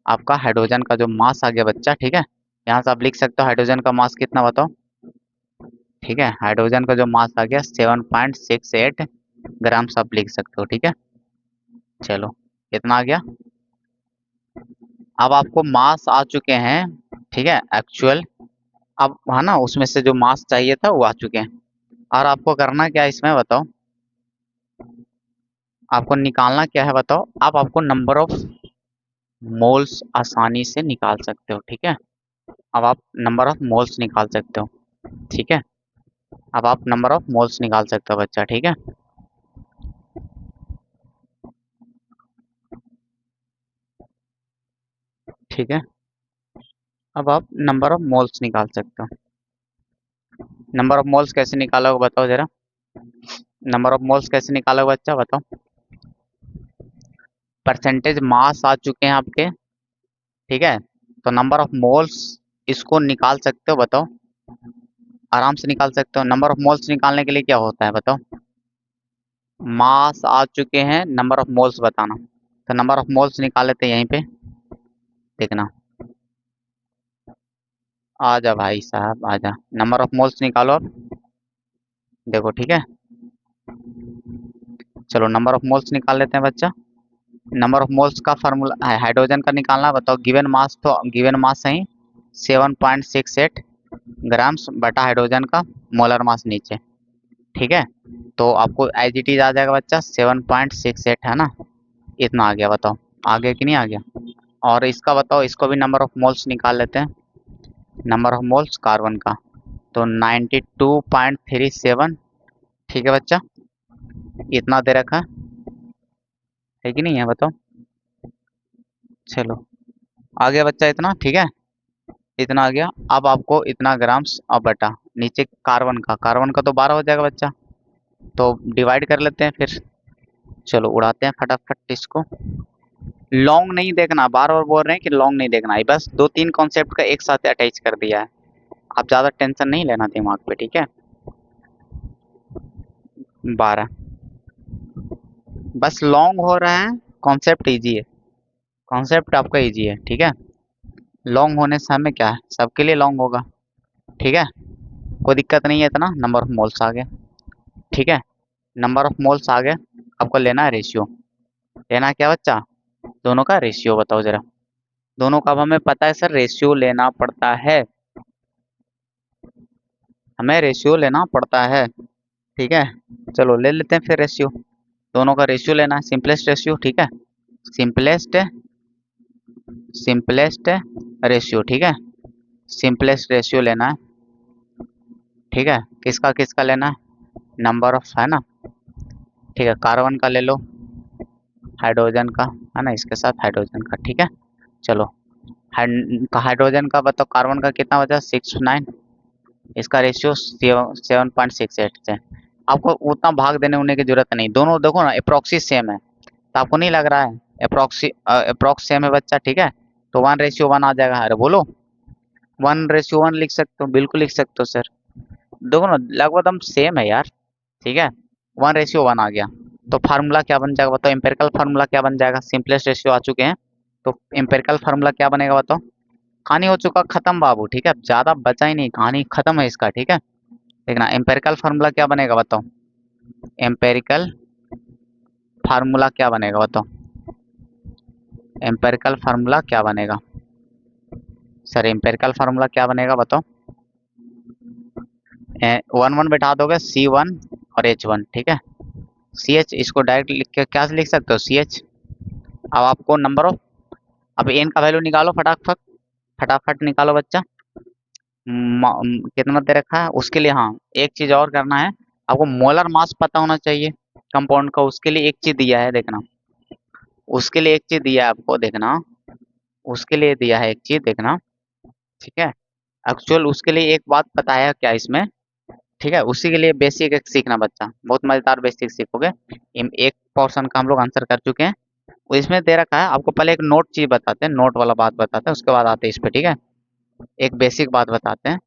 आपका हाइड्रोजन का जो मास आ गया बच्चा। ठीक है, यहाँ से आप लिख सकते हो हाइड्रोजन का मास कितना बताओ। ठीक है, हाइड्रोजन का जो मास आ गया 7.68 ग्राम्स आप लिख सकते हो, ठीक है। चलो इतना आ गया। अब आपको मास आ चुके हैं, ठीक है, एक्चुअल। अब है ना, उसमें से जो मास चाहिए था वो आ चुके हैं। और आपको करना क्या है इसमें बताओ, आपको निकालना क्या है बताओ। अब आपको नंबर ऑफ मोल्स आसानी से निकाल सकते हो, ठीक है। अब आप नंबर ऑफ मोल्स निकाल सकते हो, ठीक है। अब आप नंबर ऑफ मोल्स निकाल सकते हो बच्चा, ठीक है। ठीक है, अब आप नंबर ऑफ मोल्स निकाल सकते हो। नंबर ऑफ मोल्स कैसे निकालोगे बताओ जरा। नंबर ऑफ मोल्स कैसे निकालोगे बच्चा बताओ। परसेंटेज मास आ चुके हैं आपके, ठीक है। तो नंबर ऑफ मोल्स इसको निकाल सकते हो बताओ, आराम से निकाल सकते हो। नंबर ऑफ मोल्स निकालने के लिए क्या होता है बताओ। मास आ चुके हैं, नंबर ऑफ मोल्स बताना। तो नंबर ऑफ मोल्स निकाल लेते हैं यहीं पे, देखना। आजा भाई साहब आजा, नंबर ऑफ मोल्स निकालो अब, देखो ठीक है। चलो नंबर ऑफ मोल्स निकाल लेते हैं बच्चा। नंबर ऑफ मोल्स का फार्मूला हाइड्रोजन का निकालना, बताओ। गिवन मास, तो गिवन मास सही 7.68 ग्राम्स बटा हाइड्रोजन का मोलर मास नीचे, ठीक है। तो आपको एज इट इज आ जाएगा बच्चा 7.68, है ना। इतना आ गया, बताओ आ गया कि नहीं आ गया। और इसका बताओ, इसको भी नंबर ऑफ मोल्स निकाल लेते हैं। नंबर ऑफ मोल्स कार्बन का, तो 92.37, ठीक है बच्चा। इतना दे रखा है कि नहीं है बताओ। चलो आ गया बच्चा इतना, ठीक है। इतना आ गया। अब आपको इतना ग्राम्स अब बटा नीचे कार्बन का तो 12 हो जाएगा बच्चा। तो डिवाइड कर लेते हैं फिर। चलो उड़ाते हैं फटाफट इसको। लॉन्ग नहीं देखना, बार बार बोल रहे हैं कि लॉन्ग नहीं देखना है, बस दो तीन कॉन्सेप्ट का एक साथ अटैच कर दिया है। आप ज़्यादा टेंशन नहीं लेना दिमाग पे, ठीक है। 12, बस लॉन्ग हो रहा है, कॉन्सेप्ट इजी है। कॉन्सेप्ट आपका इजी है, ठीक है। लॉन्ग होने से हमें क्या है, सबके लिए लॉन्ग होगा, ठीक है। कोई दिक्कत नहीं है इतना। नंबर ऑफ मोल्स आ गए, ठीक है। नंबर ऑफ मोल्स आ गए। आपको लेना है रेशियो। लेना है क्या बच्चा, दोनों का रेशियो बताओ जरा। दोनों का अब हमें पता है सर, रेशियो लेना पड़ता है, हमें रेशियो लेना पड़ता है, ठीक है। चलो ले लेते हैं फिर रेशियो। दोनों का रेशियो लेना है, सिंपलेस्ट रेशियो, ठीक है। सिंपलेस्ट, सिंपलेस्ट रेशियो, ठीक है। सिंपलेस्ट रेशियो लेना है, ठीक है। किसका किसका लेना है, नंबर ऑफ, है ना। ठीक है, कार्बन का ले लो, हाइड्रोजन का, है ना, इसके साथ हाइड्रोजन का, ठीक है। चलो हाइड्रोजन का बताओ, कार्बन का कितना बचा 6.9, इसका रेशियो 7.68 से। आपको उतना भाग देने होने की जरूरत नहीं, दोनों देखो ना अप्रोक्सी सेम है, तो आपको नहीं लग रहा है अप्रोक्स सेम है बच्चा, ठीक है। तो 1:1 आ जाएगा। अरे बोलो 1:1 लिख सकते हो, बिल्कुल लिख सकते हो सर। देखो ना लगभग हम सेम है यार, ठीक है। 1:1 आ गया। तो फार्मूला क्या बन जाएगा बताओ, एम्पेरिकल फार्मूला क्या बन जाएगा, सिंपलेस्ट रेशियो आ चुके हैं। तो एम्पेरिकल फार्मूला क्या बनेगा बताओ। कहानी हो चुका खत्म बाबू, ठीक है। अब ज्यादा बचा ही नहीं, कहानी खत्म है इसका, ठीक है। देखना एम्पेरिकल फार्मूला क्या बनेगा बताओ। एम्पेरिकल फार्मूला क्या बनेगा बताओ। एम्पेरिकल फार्मूला क्या बनेगा सर, एम्पेरिकल फार्मूला क्या बनेगा बताओ। 1 1 बैठा दोगे, C1 और H1, ठीक है। CH इसको डायरेक्ट लिख के क्या लिख सकते हो, CH। अब आपको नंबर ऑफ, अब एन का वैल्यू निकालो फटाफट, फटाफट निकालो बच्चा। कितना दे रखा है उसके लिए, हाँ एक चीज और करना है। आपको मोलर मास पता होना चाहिए कंपाउंड का, उसके लिए एक चीज दिया है देखना। उसके लिए एक चीज दिया है आपको देखना, उसके लिए दिया है एक चीज देखना, ठीक है। एक्चुअल उसके लिए एक बात पता है क्या इसमें, ठीक है। उसी के लिए बेसिक एक सीखना बच्चा, बहुत मजेदार बेसिक सीखोगे। एक पोर्शन का हम लोग आंसर कर चुके हैं, वो इसमें दे रखा है। आपको पहले एक नोट चीज बताते हैं, नोट वाला बात बताते हैं, उसके बाद आते हैं इस पे, ठीक है। एक बेसिक बात बताते हैं,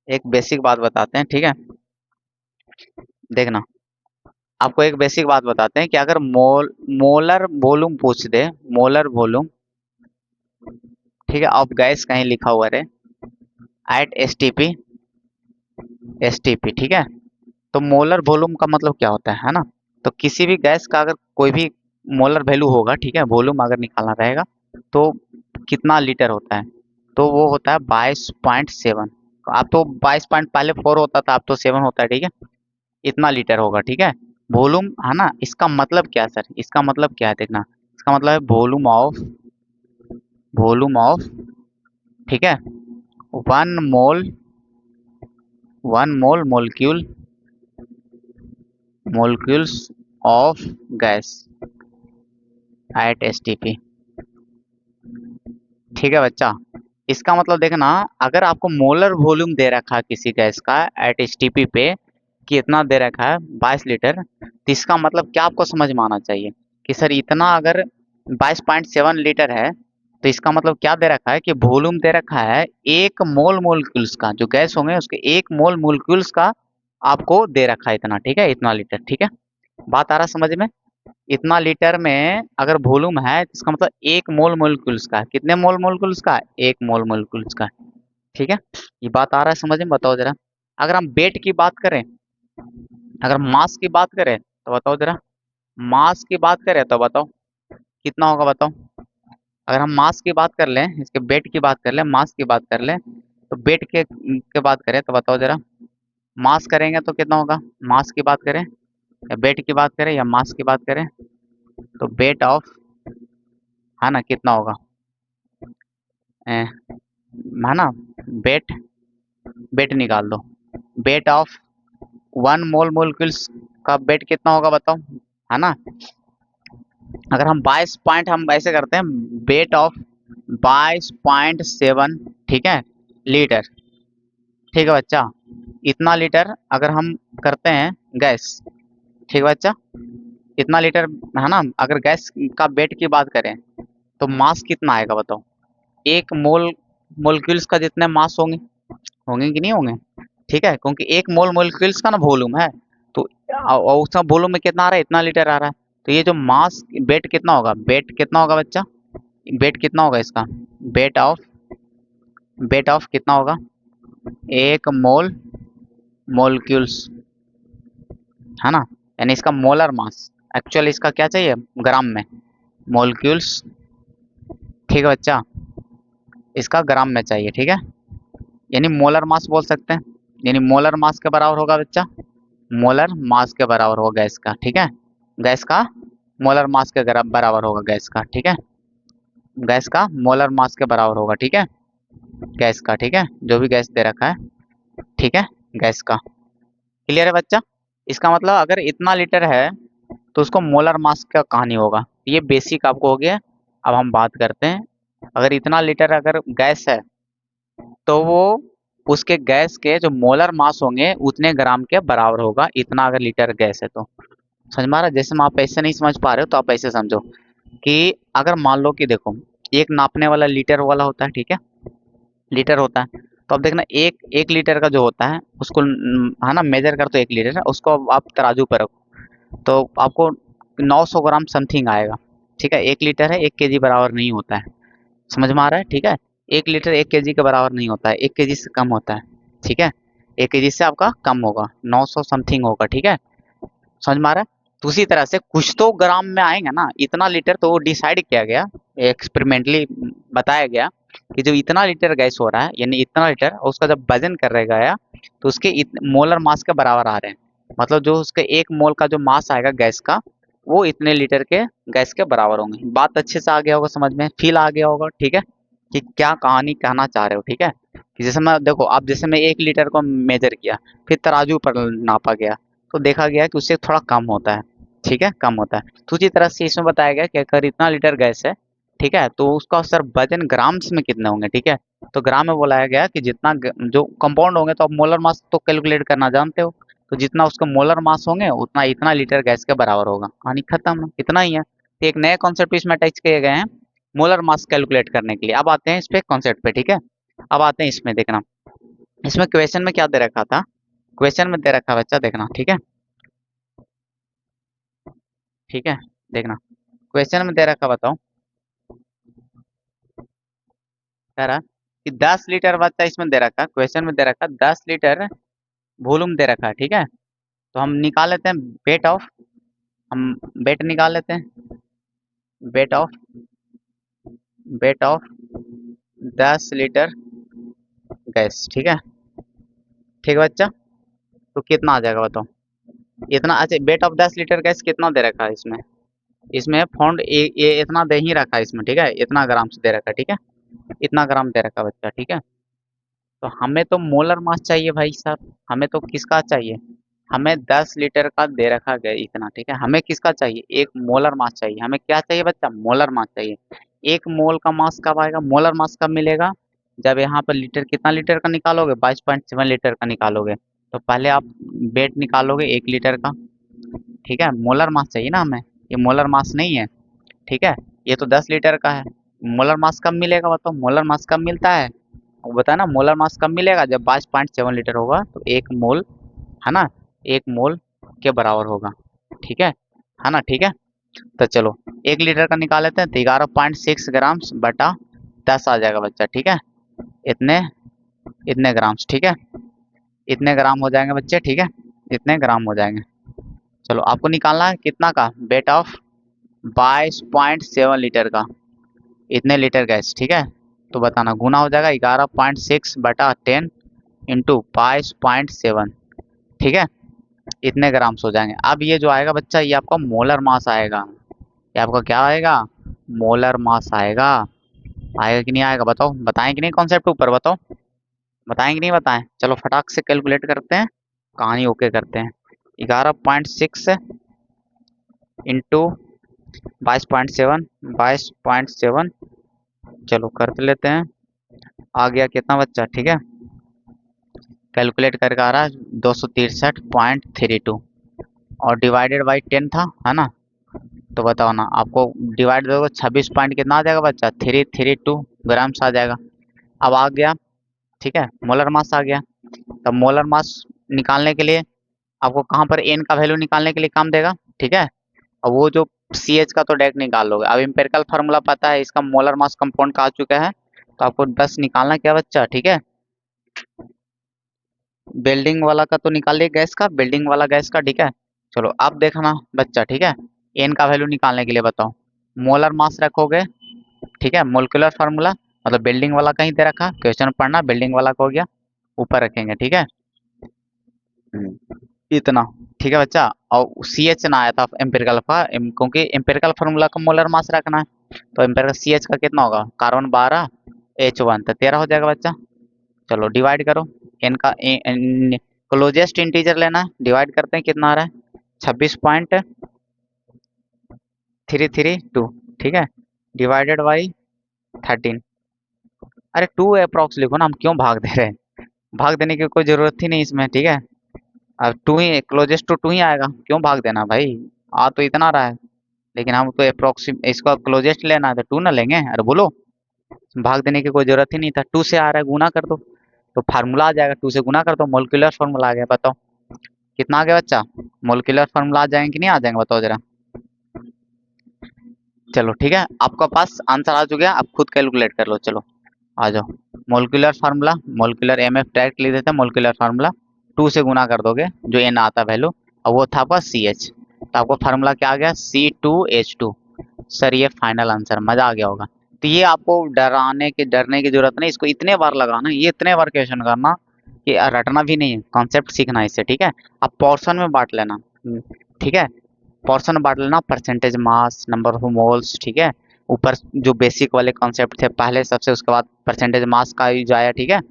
एक बेसिक बात बताते हैं, ठीक है। देखना आपको एक बेसिक बात बताते हैं कि अगर मोलर वॉल्यूम पूछ दे, मोलर वॉल्यूम, ठीक है, ऑफ गैस कहीं लिखा हुआ है एट एस टी पी, ठीक है। तो मोलर वॉल्यूम का मतलब क्या होता है ना? तो किसी भी गैस का अगर कोई भी मोलर वैल्यू होगा, ठीक है, वॉल्यूम अगर निकालना रहेगा तो कितना लीटर होता है, तो वो होता है 22.7। अब तो 22 पॉइंट, पहले 4 होता था, अब तो 7 होता है, ठीक है। इतना लीटर होगा, ठीक है। वॉल्यूम है ना, इसका मतलब क्या है सर, इसका मतलब क्या है देखना, इसका मतलब है वॉल्यूम ऑफ, ठीक है, one mole, molecule, molecules of gas at STP, ठीक है बच्चा। इसका मतलब देखना, अगर आपको मोलर वॉल्यूम दे रखा है किसी गैस का एट एसटीपी पे कि इतना दे रखा है 22 लीटर, तो इसका मतलब क्या आपको समझ में आना चाहिए कि सर इतना अगर 22.7 लीटर है, तो इसका मतलब क्या दे रखा है कि वॉल्यूम दे रखा है एक मोल मोलिक्यूल्स का, जो गैस होंगे उसके एक मोल मोलिक्यूल्स का आपको दे रखा है इतना, ठीक है, इतना लीटर, ठीक है। बात आ रहा समझ में? इतना लीटर में अगर वॉल्यूम है तो इसका मतलब एक मोल मोलिक्यूल्स का है। कितने मोल मोलिक्यूल्स का है? एक मोल मोलिक्यूल्स का है, ठीक है। ये बात आ रहा है समझ में? बताओ जरा। अगर हम वेट की बात करें, अगर मास की बात करें तो बताओ जरा, मास की बात करें तो बताओ कितना होगा, बताओ। अगर हम मास की बात कर लें, इसके वेट की बात कर लें, मास की बात कर लें, तो वेट के बात करें तो बताओ जरा, मास करेंगे तो कितना होगा? मास की बात करें या वेट की बात करें या मास की बात करें, तो वेट ऑफ, है ना, कितना होगा? है ना, वेट, वेट निकाल दो। Weight of one mole molecules का वेट कितना होगा बताओ, है ना। अगर हम 22 पॉइंट, हम ऐसे करते हैं, वेट ऑफ 22.7, ठीक है, लीटर, ठीक है बच्चा। इतना लीटर अगर हम करते हैं गैस, ठीक है बच्चा, इतना लीटर, है ना, अगर गैस का वेट की बात करें तो मास कितना आएगा बताओ? एक मोल मोलिक्यूल्स का जितने मास होंगे, होंगे कि नहीं होंगे, ठीक है, क्योंकि एक मोल मोलिक्यूल्स का ना वॉल्यूम है, तो और उसका वॉल्यूम में कितना आ रहा है? इतना लीटर आ रहा है। तो ये जो मास वेट कितना होगा, वेट कितना होगा बच्चा, वेट कितना होगा इसका, वेट ऑफ, वेट ऑफ कितना होगा, एक मोल मोलिक्यूल्स, है ना, यानी इसका मोलर मास। एक्चुअली इसका क्या चाहिए ग्राम में, मोलिक्यूल्स, ठीक है बच्चा, इसका ग्राम में चाहिए, ठीक है, यानी मोलर मास बोल सकते हैं, यानी मोलर मास के बराबर होगा बच्चा, मोलर मास के बराबर होगा गैस का, ठीक है, गैस का मोलर मास के बराबर होगा गैस का, ठीक है, गैस का मोलर मास के बराबर होगा, ठीक है, गैस का, ठीक है, जो भी गैस दे रखा है, ठीक है, गैस का। क्लियर है बच्चा? इसका मतलब अगर इतना लीटर है तो उसको मोलर मास का कहानी होगा, ये बेसिक आपको हो गया। अब हम बात करते हैं, अगर इतना लीटर अगर गैस है तो वो उसके गैस के जो मोलर मास होंगे उतने ग्राम के बराबर होगा, इतना अगर लीटर गैस है तो। समझ में आ रहा है? जैसे आप ऐसे नहीं समझ पा रहे हो तो आप ऐसे समझो कि अगर मान लो कि देखो, एक नापने वाला लीटर वाला होता है, ठीक है, लीटर होता है, तो अब देखना एक एक लीटर का जो होता है उसको है ना, मेजर कर, तो 1 लीटर है उसको आप तराजू पर रखो तो आपको 900 ग्राम समथिंग आएगा, ठीक है। 1 लीटर है, 1 केजी बराबर नहीं होता है, समझ में आ रहा है? ठीक है, 1 लीटर 1 केजी के बराबर नहीं होता है, 1 केजी से कम होता है, ठीक है, 1 केजी से आपका कम होगा, 900 समथिंग होगा, ठीक है, समझ में आ रहा है? तो उसी तरह से कुछ तो ग्राम में आएंगे ना, इतना लीटर तो वो डिसाइड किया गया, एक्सपेरिमेंटली बताया गया कि जो इतना लीटर गैस हो रहा है, यानी इतना लीटर, और उसका जब वजन कर गया तो उसके मोलर मास के बराबर आ रहे हैं, मतलब जो उसके एक मोल का जो मास आएगा गैस का, वो इतने लीटर के गैस के बराबर होंगे। बात अच्छे से आ गया होगा समझ में, फील आ गया होगा, ठीक है, कि क्या कहानी कहना चाह रहे हो, ठीक है। कि जैसे मैं देखो, आप जैसे मैं 1 लीटर को मेजर किया, फिर तराजू पर नापा गया, तो देखा गया कि उससे थोड़ा कम होता है, ठीक है, कम होता है। तो उसी तरह से इसमें बताया गया कि अगर इतना लीटर गैस है, ठीक है, तो उसका सर वजन ग्राम्स में कितने होंगे, ठीक है। तो ग्राम में बोलाया गया कि जितना जो कंपाउंड होंगे, तो आप मोलर मास तो कैलकुलेट करना जानते हो, तो जितना उसका मोलर मास होंगे उतना इतना लीटर गैस के बराबर होगा, कहानी खत्म, इतना ही है। तो एक नए कॉन्सेप्ट इसमें अटैच किए गए हैं मोलर मास कैलकुलेट करने के लिए। अब आते हैं इस पे कॉन्सेप्ट पे, ठीक है। अब आते हैं इसमें, देखना इसमें क्वेश्चन में क्या दे रखा था, क्वेश्चन में दे रखा है बच्चा, देखना, ठीक है, ठीक है, देखना क्वेश्चन में दे रखा, बताओ, कह रहा कि 10 लीटर बच्चा इसमें दे रखा, क्वेश्चन में दे रखा 10 लीटर वॉल्यूम दे रखा है, ठीक है। तो हम निकाल लेते हैं वेट ऑफ, हम वेट निकाल लेते हैं, weight of, weight of 10 litre gas. ठीक है, ठीक है बच्चा। तो कितना आ जाएगा बताओ, इतना। अच्छा, वेट ऑफ 10 लीटर गैस कितना दे रखा है इसमें, इसमें फाउंड ये इतना दे ही रखा है इसमें। ठीक है, इतना ग्राम से दे रखा है। ठीक है, इतना ग्राम दे रखा है बच्चा। ठीक है, तो हमें तो मोलर मास चाहिए भाई साहब, हमें तो किसका चाहिए, हमें 10 लीटर का दे रखा गया इतना। ठीक है, हमें किसका चाहिए, एक मोलर मास चाहिए। हमें क्या चाहिए बच्चा, मोलर मास चाहिए। एक मोल का मास कब आएगा, मोलर मास कब मिलेगा, जब यहाँ पर लीटर, कितना लीटर का निकालोगे, 22.7 लीटर का निकालोगे। तो पहले आप वेट निकालोगे 1 लीटर का। ठीक है, मोलर मास चाहिए ना हमें, ये मोलर मास नहीं है। ठीक है, ये तो 10 लीटर का है। मोलर मास कब मिलेगा बताओ, मोलर मास कब मिलता है, वो बताया ना, मोलर मास कब मिलेगा, जब 22.7 लीटर होगा तो एक मोल, है ना, एक मोल के बराबर होगा। ठीक है ना। ठीक है, तो चलो 1 लीटर का निकाल लेते हैं, तो 11.6 ग्राम बटा 10 आ जाएगा बच्चा। ठीक है, इतने इतने ग्राम्स। ठीक है, इतने ग्राम हो जाएंगे बच्चे। ठीक है, इतने ग्राम हो जाएंगे। चलो आपको निकालना है कितना का, वेट ऑफ 22.7 लीटर का, इतने लीटर गैस। ठीक है, तो बताना, गुना हो जाएगा 11.6 बटा 10 इंटू 22.7। ठीक है, इतने ग्राम्स हो जाएंगे। अब ये जो आएगा बच्चा, ये आपका मोलर मास आएगा, ये आपका क्या आएगा, मोलर मास आएगा। आएगा कि नहीं आएगा बताओ, बताएं कि नहीं कॉन्सेप्ट ऊपर, बताओ बताएं कि नहीं बताएं। चलो फटाक से कैलकुलेट करते हैं, कहानी ओके करते हैं। 11.6 इंटू 22.7, 22.7, चलो कर लेते हैं। आ गया कितना बच्चा, ठीक है, कैलकुलेट करके आ रहा है 263.32 और डिवाइडेड बाई 10 था, है ना। तो बताओ ना, आपको डिवाइड दोगे 26 पॉइंट कितना आ जाएगा बच्चा, 332 ग्राम्स आ जाएगा। अब आ गया, ठीक है, मोलर मास आ गया। तब मोलर मास निकालने के लिए आपको कहाँ पर एन का वैल्यू निकालने के लिए काम देगा। ठीक है, और वो जो सी एच का तो डायरेक्ट निकाल लोगे। अब एम्पेरिकल फार्मूला पता है, इसका मोलर मास कंपाउंड का आ चुका है, तो आपको बस निकालना क्या बच्चा। ठीक है, बिल्डिंग वाला का तो निकाल लिया, गैस का, बिल्डिंग वाला गैस का। ठीक है, चलो अब देखना बच्चा। ठीक है, एन का वैल्यू निकालने के लिए बताओ, मोलर मास रखोगे। ठीक है, मोलिकुलर फार्मूला, मतलब बिल्डिंग वाला कहीं दे रखा, क्वेश्चन पढ़ना, बिल्डिंग वाला का हो गया, ऊपर रखेंगे। ठीक है, इतना। ठीक है बच्चा, और सी एच ना आया था एम्पेरिकल का, क्योंकि एम्पेरिकल फार्मूला का मोलर मास रखना है, तो एम्पेरिकल सी एच का कितना होगा, कार्बन 12 H1, तो 13 हो जाएगा बच्चा। चलो डिवाइड करो, एन का क्लोजेस्ट इंटीजर लेना है, डिवाइड करते हैं, कितना आ रहा है 26.332। ठीक है, डिवाइडेड बाई 13। अरे 2 अप्रॉक्स लिखो ना, हम क्यों भाग दे रहे हैं, भाग देने की कोई जरूरत ही नहीं इसमें। ठीक है, अब 2 ही क्लोजेस्ट टू 2 ही आएगा, क्यों भाग देना भाई, आ तो इतना रहा है, लेकिन हम तो अप्रोक्सीम इसको क्लोजेस्ट लेना है तो 2 ना लेंगे। अरे बोलो, भाग देने की कोई जरूरत ही नहीं था, 2 से आ रहा है, गुना कर दो तो फार्मूला आ जाएगा, 2 से गुना कर दो, मोलिकुलर फार्मूला आ गया। बताओ कितना आ गया बच्चा, मोलिकुलर फार्मूला आ जाएंगे कि नहीं आ जाएंगे, बताओ जरा। चलो ठीक है, आपका पास आंसर आ चुका है, आप खुद कैलकुलेट कर लो। चलो आ जाओ, molecular formula, molecular M F direct लिख देते हैं, मोलिकुलर फार्मूला 2 से गुना कर दोगे जो एन आता वैल्यू, और वो था आपका सी एच, तो आपको फार्मूला क्या आ गया, C2H2। सर ये फाइनल आंसर, मजा आ गया होगा। तो ये आपको डरने की जरूरत नहीं, इसको इतने बार लगाना, ये इतने बार क्वेश्चन करना कि रटना भी नहीं है, कॉन्सेप्ट सीखना है इससे। ठीक है, आप पोर्शन में बांट लेना। ठीक है, पोर्शन बांट लेना, percentage mass, number of moles. ठीक है, ऊपर जो बेसिक वाले कॉन्सेप्ट थे पहले सबसे, उसके बाद परसेंटेज मास का यूज आया। ठीक है,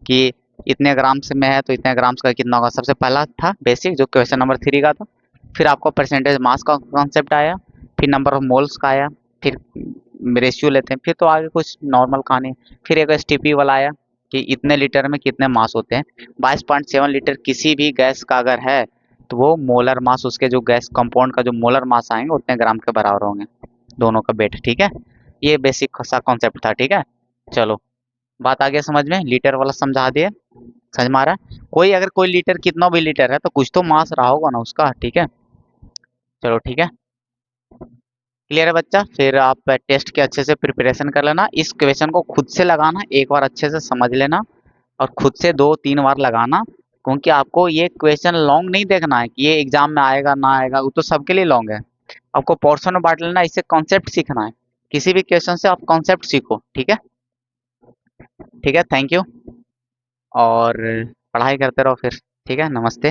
कि इतने ग्राम्स में है तो इतने ग्राम्स का कितना होगा, सबसे पहला था बेसिक जो क्वेश्चन नंबर 3 का था। फिर आपको परसेंटेज मास का कॉन्सेप्ट आया, फिर नंबर ऑफ मोल्स का आया, फिर रेशियो लेते हैं, फिर तो आगे कुछ नॉर्मल कहानी। फिर एक एसटीपी वाला आया कि इतने लीटर में कितने मास होते हैं। 22.7 लीटर किसी भी गैस का अगर है तो वो मोलर मास, उसके जो गैस कंपाउंड का जो मोलर मास आएंगे उतने ग्राम के बराबर होंगे, दोनों का वेट। ठीक है, ये बेसिक सा कॉन्सेप्ट था। ठीक है, चलो बात आ गया समझ में, लीटर वाला समझा दिए, समझ में आ रहा है। कोई अगर कोई लीटर कितना भी लीटर है तो कुछ तो मास रहा होगा ना उसका। ठीक है, चलो ठीक है, क्लियर है बच्चा। फिर आप टेस्ट के अच्छे से प्रिपरेशन कर लेना, इस क्वेश्चन को खुद से लगाना, एक बार अच्छे से समझ लेना और खुद से 2-3 बार लगाना, क्योंकि आपको ये क्वेश्चन लॉन्ग नहीं देखना है कि ये एग्जाम में आएगा ना आएगा, वो तो सबके लिए लॉन्ग है। आपको पोर्शन में बांट लेना, इससे कॉन्सेप्ट सीखना है। किसी भी क्वेश्चन से आप कॉन्सेप्ट सीखो, ठीक है। ठीक है, थैंक यू। और पढ़ाई करते रहो फिर। ठीक है, नमस्ते।